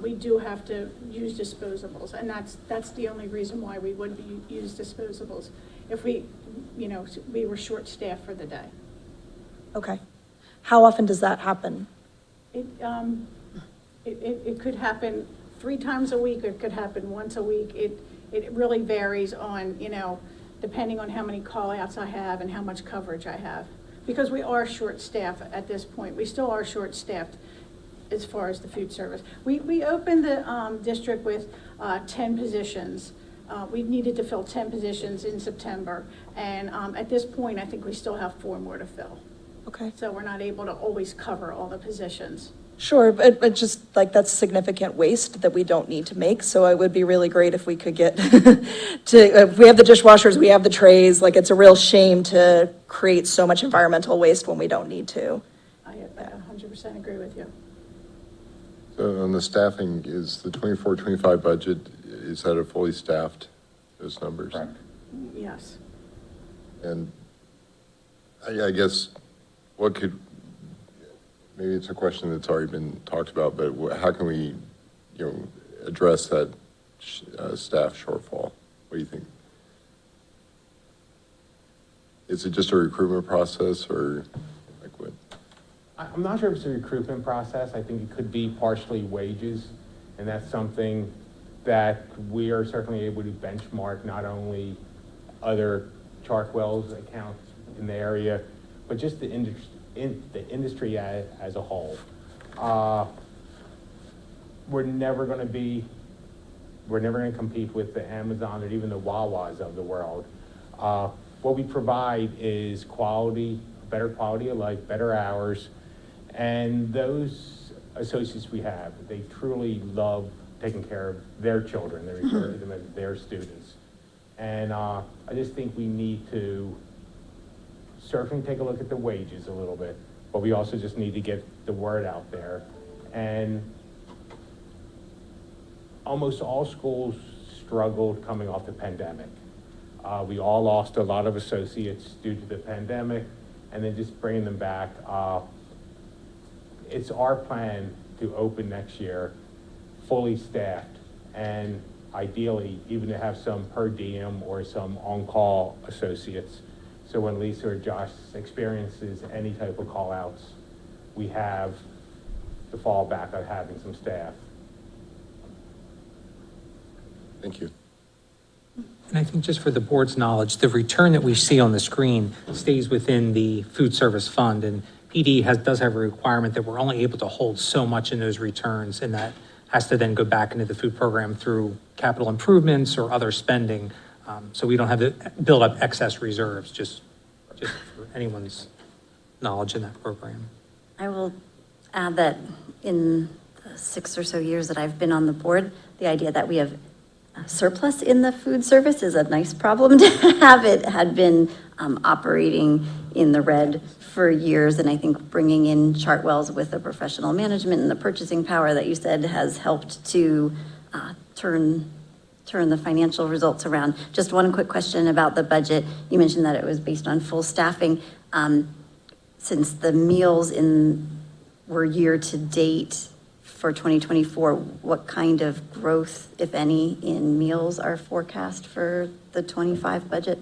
S11: we do have to use disposables. And that's the only reason why we would use disposables. If we were short-staffed for the day.
S3: Okay. How often does that happen?
S11: It could happen 3 times a week, or it could happen once a week. It really varies on, depending on how many call-outs I have and how much coverage I have. Because we are short-staffed at this point. We still are short-staffed as far as the food service. We opened the district with 10 positions we needed to fill 10 positions in September. And at this point, I think we still have 4 more to fill.
S3: Okay.
S11: So we're not able to always cover all the positions.
S3: Sure, but just like that's significant waste that we don't need to make, so it would be really great if we could get if we have the dishwashers, we have the trays, like it's a real shame to create so much environmental waste when we don't need to.
S11: I 100% agree with you.
S10: So on the staffing, is the 24-25 budget, is that a fully staffed, those numbers?
S1: Correct.
S11: Yes.
S10: And I guess, what could, maybe it's a question that's already been talked about, but how can we, address that staff shortfall? What do you think? Is it just a recruitment process, or like what?
S12: I'm not sure if it's a recruitment process. I think it could be partially wages, and that's something that we are certainly able to benchmark not only other Chartwell's accounts in the area, but just the industry as a whole. We're never going to compete with the Amazon or even the Wawas of the world. What we provide is quality, better quality of life, better hours, and those associates we have, they truly love taking care of their children. They refer to them as their students. And I just think we need to certainly take a look at the wages a little bit, but we also just need to get the word out there. And almost all schools struggled coming off the pandemic. We all lost a lot of associates due to the pandemic, and then just bringing them back. It's our plan to open next year fully staffed, and ideally even to have some per diem or some on-call associates. So when Lisa or Josh experiences any type of call-outs, we have the fallback of having some staff.
S10: Thank you.
S9: And I think just for the board's knowledge, the return that we see on the screen stays within the food service fund, and PD does have a requirement that we're only able to hold so much in those returns, and that has to then go back into the food program through capital improvements or other spending. So we don't have to build up excess reserves, just for anyone's knowledge in that program.
S6: I will add that in the 6 or so years that I've been on the board, the idea that we have a surplus in the food service is a nice problem to have. It had been operating in the red for years, and I think bringing in Chartwell's with the professional management and the purchasing power that you said has helped to turn the financial results around. Just one quick question about the budget. You mentioned that it was based on full staffing. Since the meals were year to date for 2024, what kind of growth, if any, in meals are forecast for the 25 budget?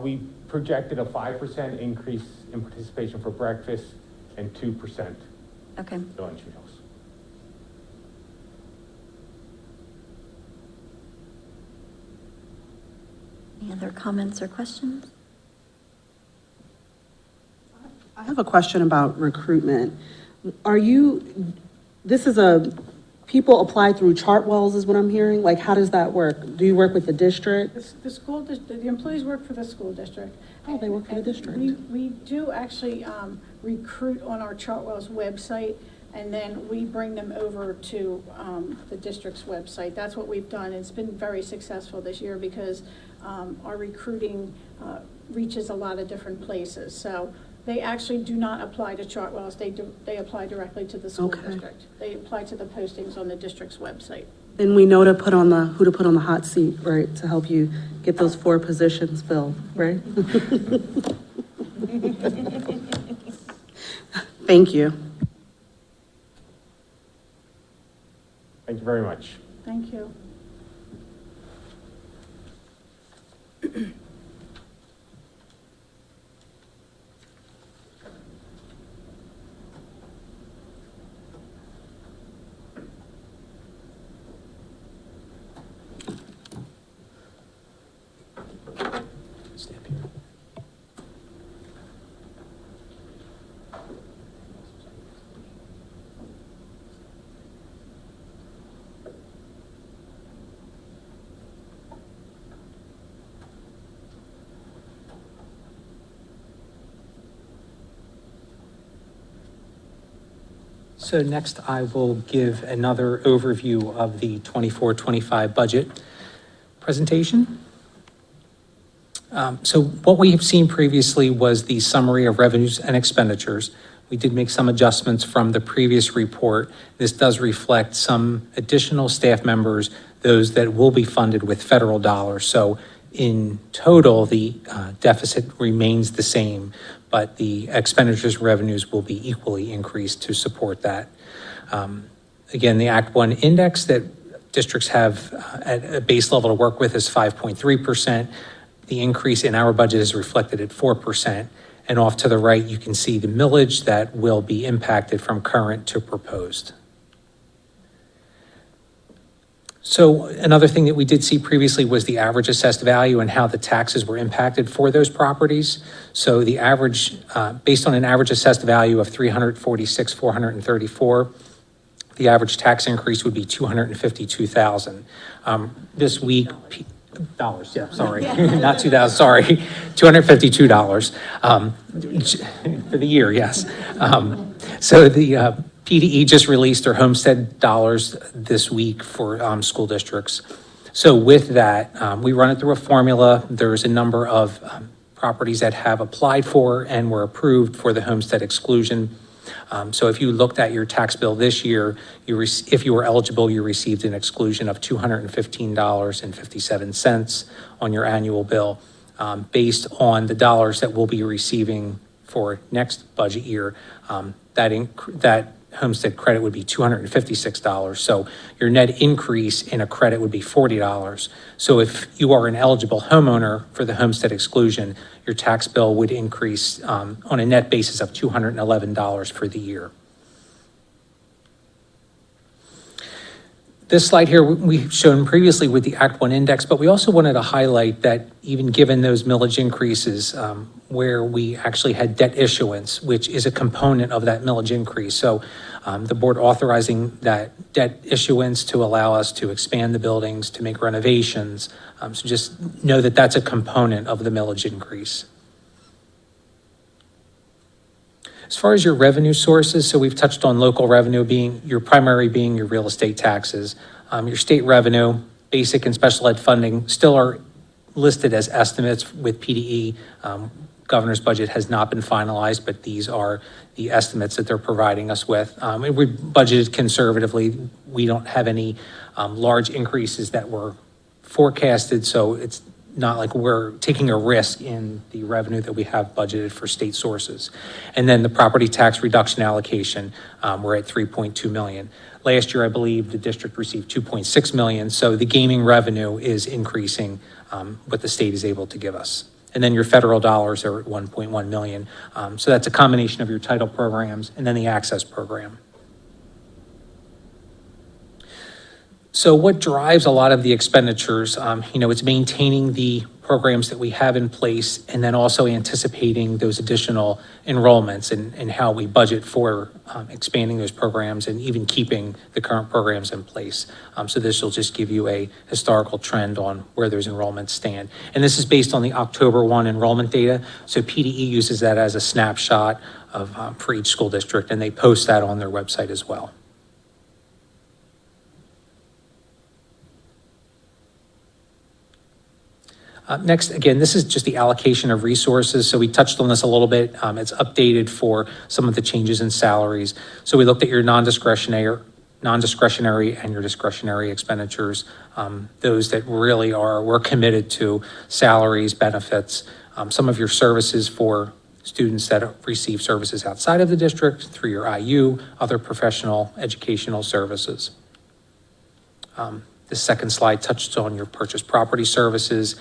S12: We projected a 5% increase in participation for breakfast and 2%
S6: Okay.
S12: lunch meals.
S6: Any other comments or questions?
S5: I have a question about recruitment. People apply through Chartwell's is what I'm hearing? Like, how does that work? Do you work with the district?
S11: The employees work for the school district.
S5: Oh, they work for the district.
S11: We do actually recruit on our Chartwell's website, and then we bring them over to the district's website. That's what we've done. It's been very successful this year because our recruiting reaches a lot of different places. So they actually do not apply to Chartwell's. They apply directly to the school district. They apply to the postings on the district's website.
S5: Then we know who to put on the hot seat, right, to help you get those 4 positions filled, right? Thank you.
S12: Thank you very much.
S11: Thank you.
S1: Stand here.
S9: So next, I will give another overview of the 24-25 budget presentation. So what we have seen previously was the summary of revenues and expenditures. We did make some adjustments from the previous report. This does reflect some additional staff members, those that will be funded with federal dollars. So in total, the deficit remains the same, but the expenditures revenues will be equally increased to support that. Again, the Act 1 index that districts have at a base level to work with is 5.3%. The increase in our budget is reflected at 4%. And off to the right, you can see the millage that will be impacted from current to proposed. So another thing that we did see previously was the average assessed value and how the taxes were impacted for those properties. So the average, based on an average assessed value of $346,434, the average tax increase would be $252,000. This week, dollars, yeah, sorry, not 2,000, sorry, $252 for the year, yes. So the PDE just released their homestead dollars this week for school districts. So with that, we run it through a formula. There's a number of properties that have applied for and were approved for the homestead exclusion. So if you looked at your tax bill this year, if you were eligible, you received an exclusion of $215.57 on your annual bill. Based on the dollars that we'll be receiving for next budget year, that homestead credit would be $256. So your net increase in a credit would be $40. So if you are an eligible homeowner for the homestead exclusion, your tax bill would increase on a net basis of $211 for the year. This slide here we've shown previously with the Act 1 index, but we also wanted to highlight that even given those millage increases, where we actually had debt issuance, which is a component of that millage increase. So the board authorizing that debt issuance to allow us to expand the buildings, to make renovations. So just know that that's a component of the millage increase. As far as your revenue sources, so we've touched on local revenue being your primary being your real estate taxes. Your state revenue, basic and special ed funding still are listed as estimates with PDE. Governor's budget has not been finalized, but these are the estimates that they're providing us with. We budgeted conservatively. We don't have any large increases that were forecasted, so it's not like we're taking a risk in the revenue that we have budgeted for state sources. And then the property tax reduction allocation, we're at $3.2 million. Last year, I believe the district received $2.6 million, so the gaming revenue is increasing what the state is able to give us. And then your federal dollars are at $1.1 million. So that's a combination of your title programs and then the access program. So what drives a lot of the expenditures, it's maintaining the programs that we have in place and then also anticipating those additional enrollments and how we budget for expanding those programs and even keeping the current programs in place. So this will just give you a historical trend on where those enrollments stand. And this is based on the October 1 enrollment data. So PDE uses that as a snapshot of for each school district, and they post that on their website as well. Next, again, this is just the allocation of resources. So we touched on this a little bit. It's updated for some of the changes in salaries. So we looked at your non-discretionary and your discretionary expenditures. Those that really we're committed to salaries, benefits, some of your services for students that receive services outside of the district through your IU, other professional educational services. The second slide touched on your purchase property services,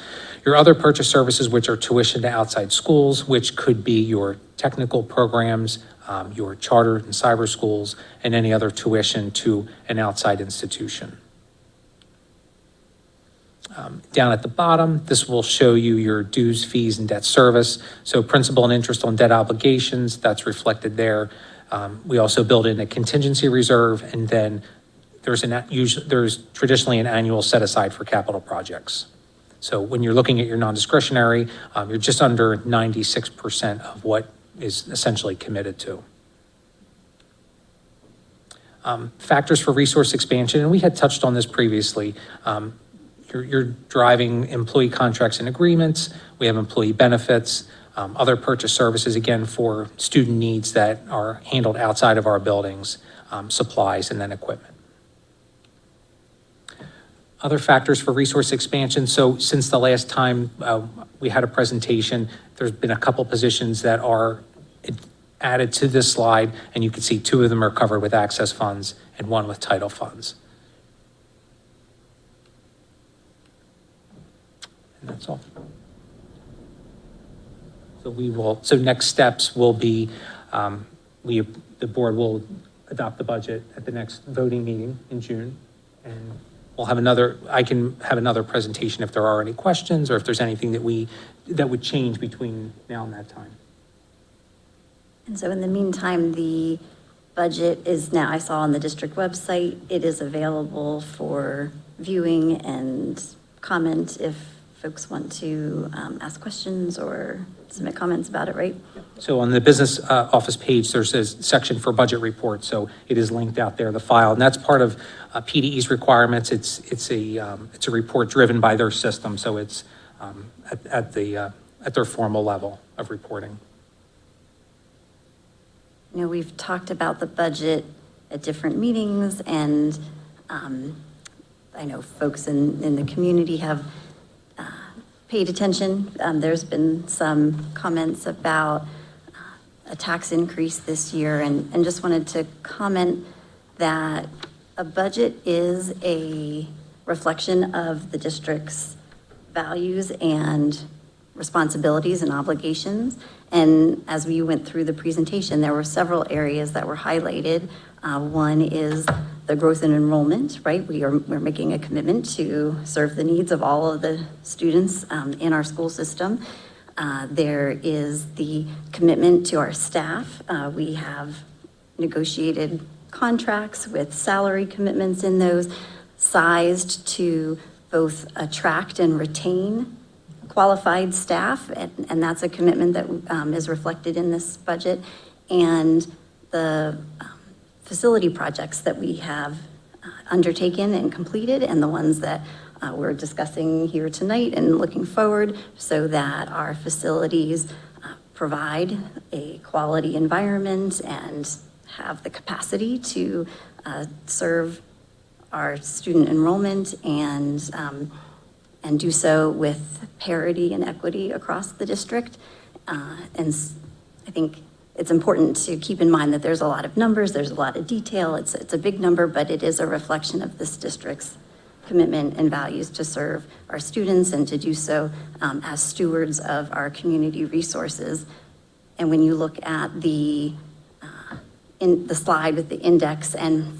S9: your other purchase services, which are tuition to outside schools, which could be your technical programs, your charter and cyber schools, and any other tuition to an outside institution. Down at the bottom, this will show you your dues, fees, and debt service. So principal and interest on debt obligations, that's reflected there. We also build in a contingency reserve, and then there's traditionally an annual set aside for capital projects. So when you're looking at your non-discretionary, you're just under 96% of what is essentially committed to. Factors for resource expansion, and we had touched on this previously. You're driving employee contracts and agreements. We have employee benefits, other purchase services, again, for student needs that are handled outside of our buildings, supplies, and then equipment. Other factors for resource expansion. So since the last time we had a presentation, there's been a couple positions that are added to this slide, and you can see 2 of them are covered with access funds and 1 with title funds. And that's all. So next steps will be, the board will adopt the budget at the next voting meeting in June. And we'll have I can have another presentation if there are any questions or if there's anything that would change between now and that time.
S6: And so in the meantime, the budget is now, I saw on the district website, it is available for viewing and comment if folks want to ask questions or submit comments about it, right?
S9: So on the business office page, there's a section for budget reports. So it is linked out there, the file, and that's part of PDE's requirements. It's a report driven by their system. So it's at their formal level of reporting.
S6: You know, we've talked about the budget at different meetings, and I know folks in the community have paid attention. There's been some comments about a tax increase this year, and just wanted to comment that a budget is a reflection of the district's values and responsibilities and obligations. And as we went through the presentation, there were several areas that were highlighted. One is the growth in enrollment, right? We're making a commitment to serve the needs of all of the students in our school system. There is the commitment to our staff. We have negotiated contracts with salary commitments in those, sized to both attract and retain qualified staff, and that's a commitment that is reflected in this budget. And the facility projects that we have undertaken and completed, and the ones that we're discussing here tonight and looking forward, so that our facilities provide a quality environment and have the capacity to serve our student enrollment and do so with parity and equity across the district. And I think it's important to keep in mind that there's a lot of numbers, there's a lot of detail, it's a big number, but it is a reflection of this district's commitment and values to serve our students and to do so as stewards of our community resources. And when you look at the slide with the index, and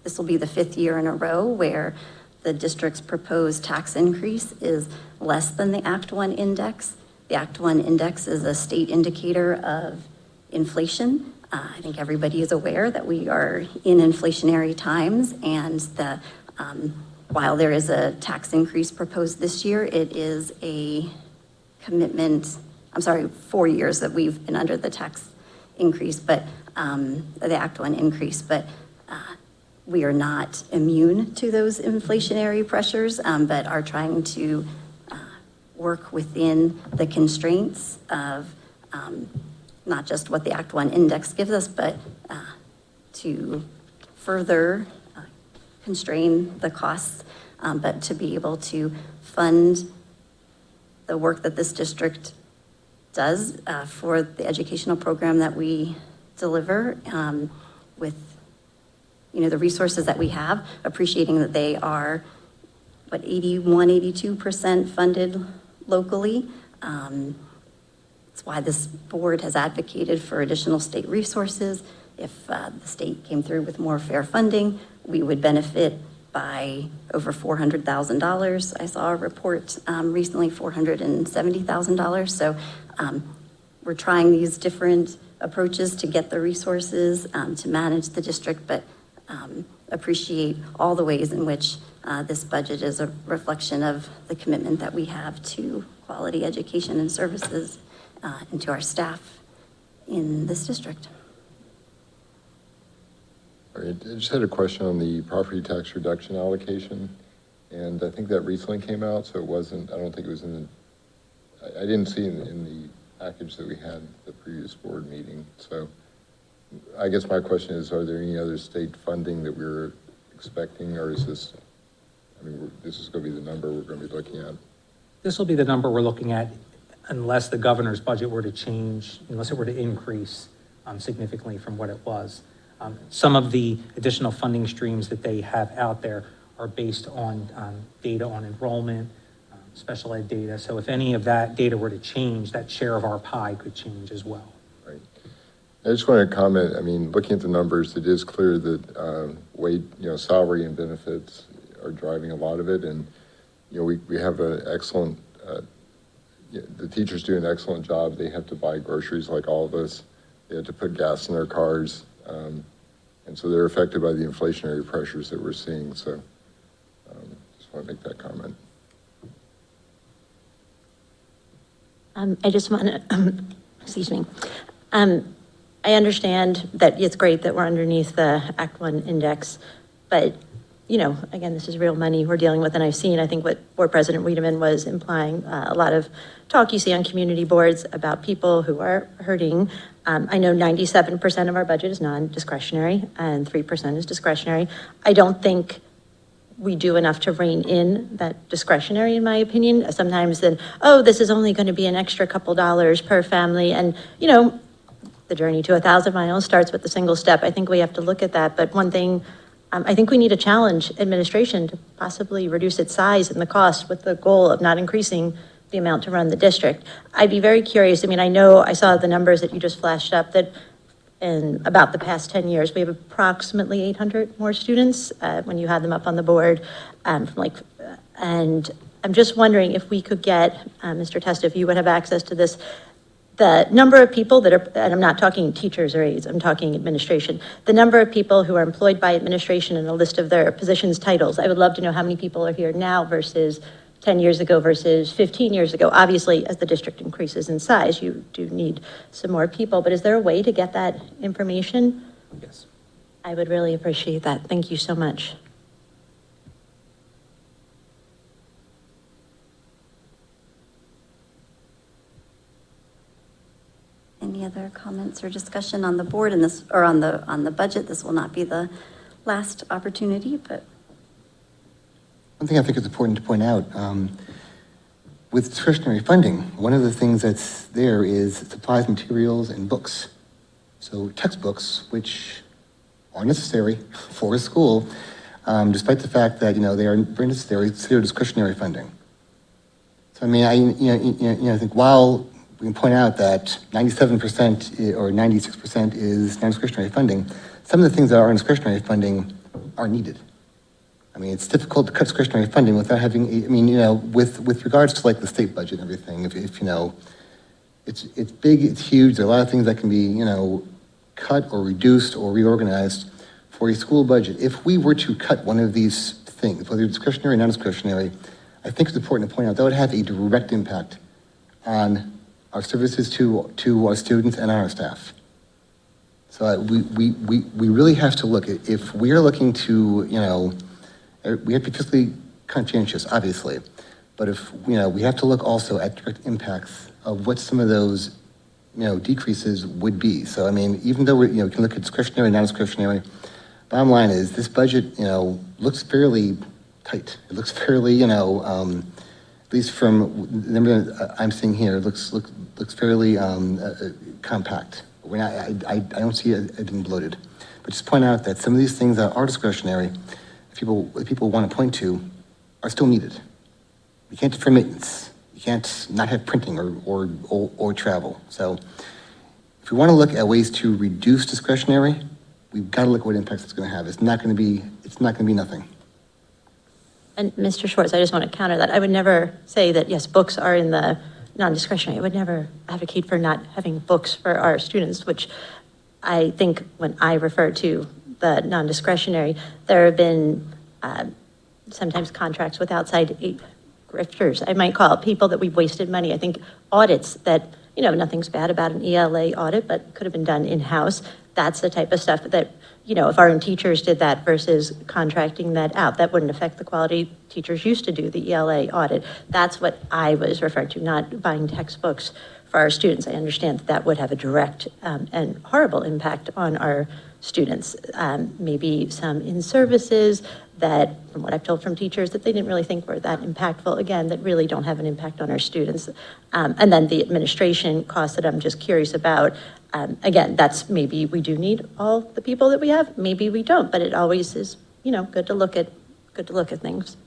S6: this will be the 5th year in a row where the district's proposed tax increase is less than the Act 1 index. The Act 1 index is a state indicator of inflation. I think everybody is aware that we are in inflationary times, and that while there is a tax increase proposed this year, it is a commitment, 4 years that we've been under the tax increase, but the Act 1 increase, but we are not immune to those inflationary pressures, but are trying to work within the constraints of not just what the Act 1 index gives us, but to further constrain the costs, but to be able to fund the work that this district does for the educational program that we deliver with the resources that we have, appreciating that they are, 82% funded locally. That's why this board has advocated for additional state resources. If the state came through with more fair funding, we would benefit by over $400,000. I saw a report recently, $470,000. So we're trying these different approaches to get the resources to manage the district, but appreciate all the ways in which this budget is a reflection of the commitment that we have to quality education and services and to our staff in this district.
S10: All right, I just had a question on the property tax reduction allocation, and I think that recently came out, so it wasn't, I don't think it was in the, I didn't see in the package that we had at the previous board meeting, so I guess my question is, are there any other state funding that we're expecting, or is this, I mean, this is going to be the number we're going to be looking at?
S9: This will be the number we're looking at unless the governor's budget were to change, unless it were to increase significantly from what it was. Some of the additional funding streams that they have out there are based on data on enrollment, special ed data. So if any of that data were to change, that share of our pie could change as well.
S10: Right. I just wanted to comment, I mean, looking at the numbers, it is clear that salary and benefits are driving a lot of it. And, we have an excellent, the teachers do an excellent job. They have to buy groceries like all of us. They have to put gas in their cars. And so they're affected by the inflationary pressures that we're seeing. So just want to make that comment.
S4: I just want to, excuse me. I understand that it's great that we're underneath the Act 1 index, but, again, this is real money we're dealing with, and I've seen, I think what Board President Wiedemann was implying, a lot of talk you see on community boards about people who are hurting. I know 97% of our budget is non-discretionary and 3% is discretionary. I don't think we do enough to rein in that discretionary, in my opinion. Sometimes then, this is only going to be an extra couple dollars per family. And, the journey to 1,000 miles starts with a single step. I think we have to look at that. But one thing, I think we need to challenge administration to possibly reduce its size and the cost with the goal of not increasing the amount to run the district. I'd be very curious. I mean, I know I saw the numbers that you just flashed up that in about the past 10 years, we have approximately 800 more students when you had them up on the board. And I'm just wondering if we could get, Mr. Testa, if you would have access to this, the number of people that are, and I'm not talking teachers or aides, I'm talking administration, the number of people who are employed by administration and a list of their positions titles. I would love to know how many people are here now versus 10 years ago versus 15 years ago. Obviously, as the district increases in size, you do need some more people, but is there a way to get that information?
S9: Yes.
S4: I would really appreciate that. Thank you so much.
S6: Any other comments or discussion on the board and this, or on the budget? This will not be the last opportunity, but.
S7: One thing I think is important to point out, with discretionary funding, one of the things that's there is supplies, materials, and books. So textbooks, which are necessary for a school, despite the fact that, they are very necessary, it's considered discretionary funding. So, I mean, I think while we can point out that 97% or 96% is non-discretionary funding, some of the things that are discretionary funding are needed. I mean, it's difficult to cut discretionary funding without having, with regards to like the state budget and everything, if it's big, it's huge, there are a lot of things that can be, cut or reduced or reorganized for a school budget. If we were to cut one of these things, whether discretionary or non-discretionary, I think it's important to point out that would have a direct impact on our services to our students and our staff. So we really have to look at, if we're looking to, we have to be fiscally conscientious, obviously, but if, we have to look also at direct impacts of what some of those, decreases would be. So, I mean, even though we can look at discretionary, non-discretionary, bottom line is this budget, looks fairly tight. It looks fairly, at least from the number that I'm seeing here, looks fairly compact. I don't see it being bloated. But just point out that some of these things that are discretionary, people want to point to, are still needed. You can't defer maintenance. You can't not have printing or travel. So if we want to look at ways to reduce discretionary, we've got to look at what impacts it's going to have. It's not going to be nothing.
S4: And Mr. Schwartz, I just want to counter that. I would never say that, yes, books are in the non-discretionary. I would never advocate for not having books for our students, which I think when I refer to the non-discretionary, there have been sometimes contracts with outside grifters. I might call it people that we've wasted money. I think audits that, nothing's bad about an ELA audit, but could have been done in-house. That's the type of stuff that if our own teachers did that versus contracting that out, that wouldn't affect the quality teachers used to do the ELA audit. That's what I was referring to, not buying textbooks for our students. I understand that would have a direct and horrible impact on our students. Maybe some in-services that, from what I've told from teachers, that they didn't really think were that impactful, again, that really don't have an impact on our students. And then the administration costs that I'm just curious about. Again, that's maybe we do need all the people that we have, maybe we don't, but it always is, good to look at things.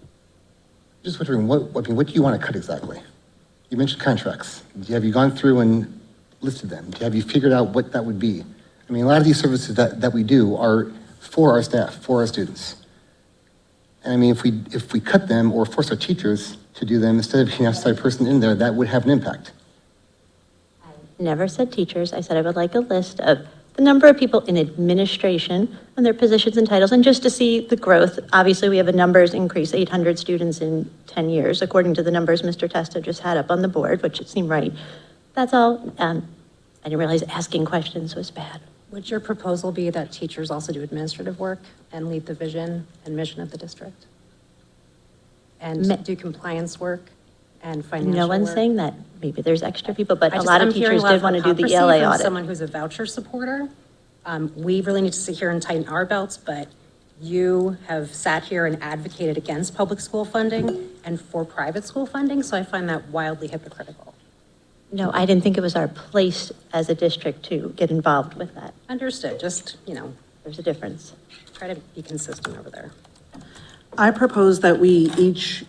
S7: Just wondering, what do you want to cut exactly? You mentioned contracts. Have you gone through and listed them? Have you figured out what that would be? I mean, a lot of these services that we do are for our staff, for our students. And I mean, if we cut them or force our teachers to do them instead of being an outside person in there, that would have an impact.
S4: Never said teachers. I said I would like a list of the number of people in administration and their positions and titles, and just to see the growth. Obviously, we have a numbers increase, 800 students in 10 years, according to the numbers Mr. Testa just had up on the board, which it seemed right. That's all. I didn't realize asking questions was bad.
S13: Would your proposal be that teachers also do administrative work and lead the vision and mission of the district? And do compliance work and financial work?
S4: No one's saying that. Maybe there's extra people, but a
S13: I'm
S4: lot of
S13: hearing
S4: teachers did want to do the
S13: hypocrisy
S4: ELA
S13: from
S4: audit.
S13: someone who's a voucher supporter. We really need to sit here and tighten our belts, but you have sat here and advocated against public school funding and for private school funding, so I find that wildly hypocritical.
S4: No, I didn't think it was our place as a district to get involved with that.
S13: Understood, just,
S4: There's a difference.
S13: try to be consistent over there.
S5: I propose that we each,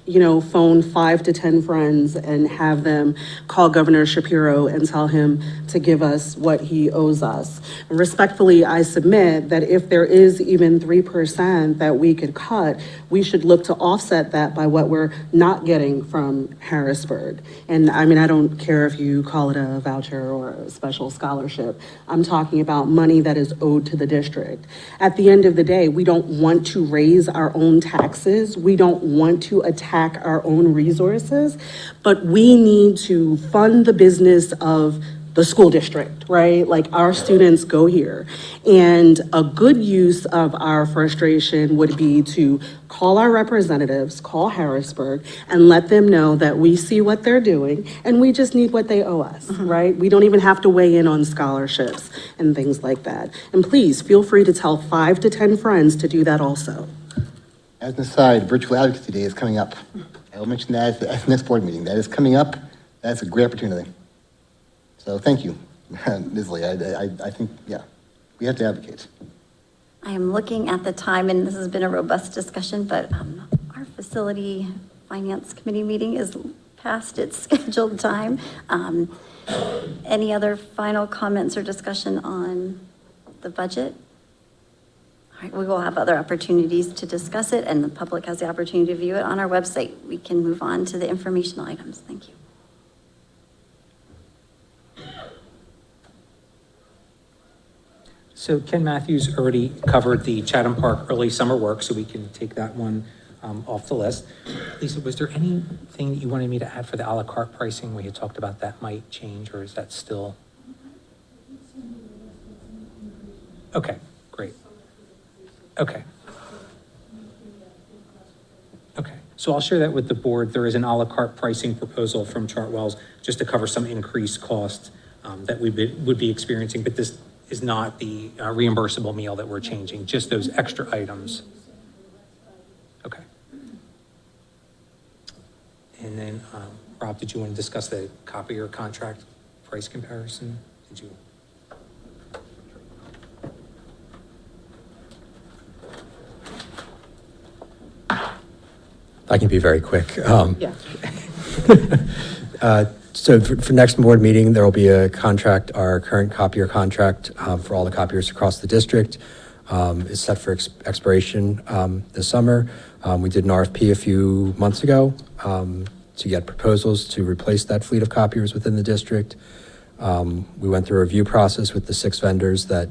S5: phone 5 to 10 friends and have them call Governor Shapiro and tell him to give us what he owes us. Respectfully, I submit that if there is even 3% that we could cut, we should look to offset that by what we're not getting from Harrisburg. And I mean, I don't care if you call it a voucher or a special scholarship. I'm talking about money that is owed to the district. At the end of the day, we don't want to raise our own taxes. We don't want to attack our own resources, but we need to fund the business of the school district, right? Like, our students go here. And a good use of our frustration would be to call our representatives, call Harrisburg, and let them know that we see what they're doing and we just need what they owe us, right? We don't even have to weigh in on scholarships and things like that. And please feel free to tell 5 to 10 friends to do that also.
S7: As an aside, Virtual Advocacy Day is coming up. I will mention that at the next board meeting. That is coming up. That's a great opportunity. So thank you, Ms. Lee. I think, we have to advocate.
S6: I am looking at the time, and this has been a robust discussion, but our facility finance committee meeting is past its scheduled time. Any other final comments or discussion on the budget? All right, we will have other opportunities to discuss it, and the public has the opportunity to view it on our website. We can move on to the informational items. Thank you.
S9: So Ken Matthews already covered the Chatham Park early summer work, so we can take that one off the list. Lisa, was there anything that you wanted me to add for the a la carte pricing? We had talked about that might change, or is that still? Okay, great. Okay. Okay, so I'll share that with the board. There is an a la carte pricing proposal from Chartwell's just to cover some increased costs that we would be experiencing, but this is not the reimbursable meal that we're changing, just those extra items. Okay. And then, Rob, did you want to discuss the copier contract price comparison? Did you?
S14: I can be very quick.
S8: Yeah.
S14: So for next board meeting, there will be a contract, our current copier contract for all the copiers across the district is set for expiration this summer. We did an RFP a few months ago to get proposals to replace that fleet of copiers within the district. We went through a review process with the 6 vendors that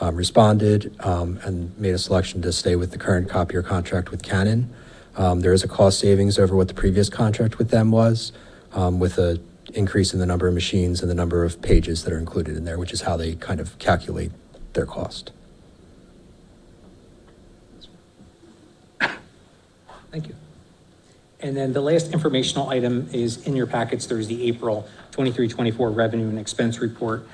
S14: responded and made a selection to stay with the current copier contract with Canon. There is a cost savings over what the previous contract with them was, with a increase in the number of machines and the number of pages that are included in there, which is how they kind of calculate their cost.
S9: Thank you. And then the last informational item is in your packets. There's the April 23-24 revenue and expense report.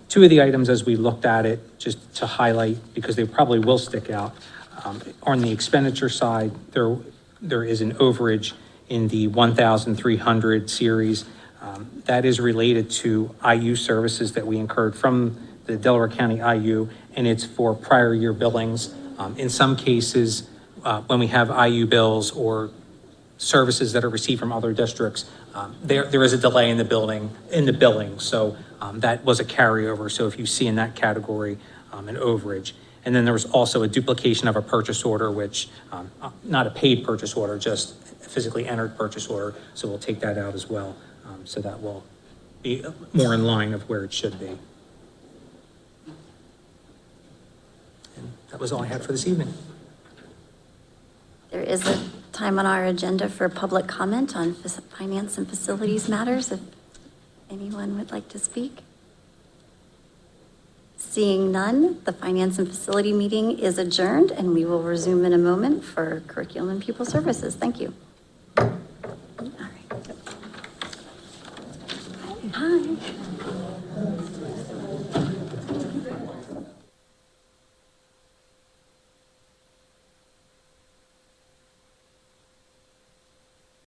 S9: Two of the items as we looked at it, just to highlight, because they probably will stick out. On the expenditure side, there is an overage in the 1,300 series. That is related to IU services that we incurred from the Delaware County IU, and it's for prior year billings. In some cases, when we have IU bills or services that are received from other districts, there is a delay in the billing. So that was a carryover. So if you see in that category, an overage. And then there was also a duplication of a purchase order, which, not a paid purchase order, just a physically entered purchase order. So we'll take that out as well. So that will be more in line of where it should be. And that was all I had for this evening.
S6: There is a time on our agenda for public comment on finance and facilities matters, if anyone would like to speak. Seeing none, the finance and facility meeting is adjourned, and we will resume in a moment for curriculum and pupil services. Thank you. All right. Hi.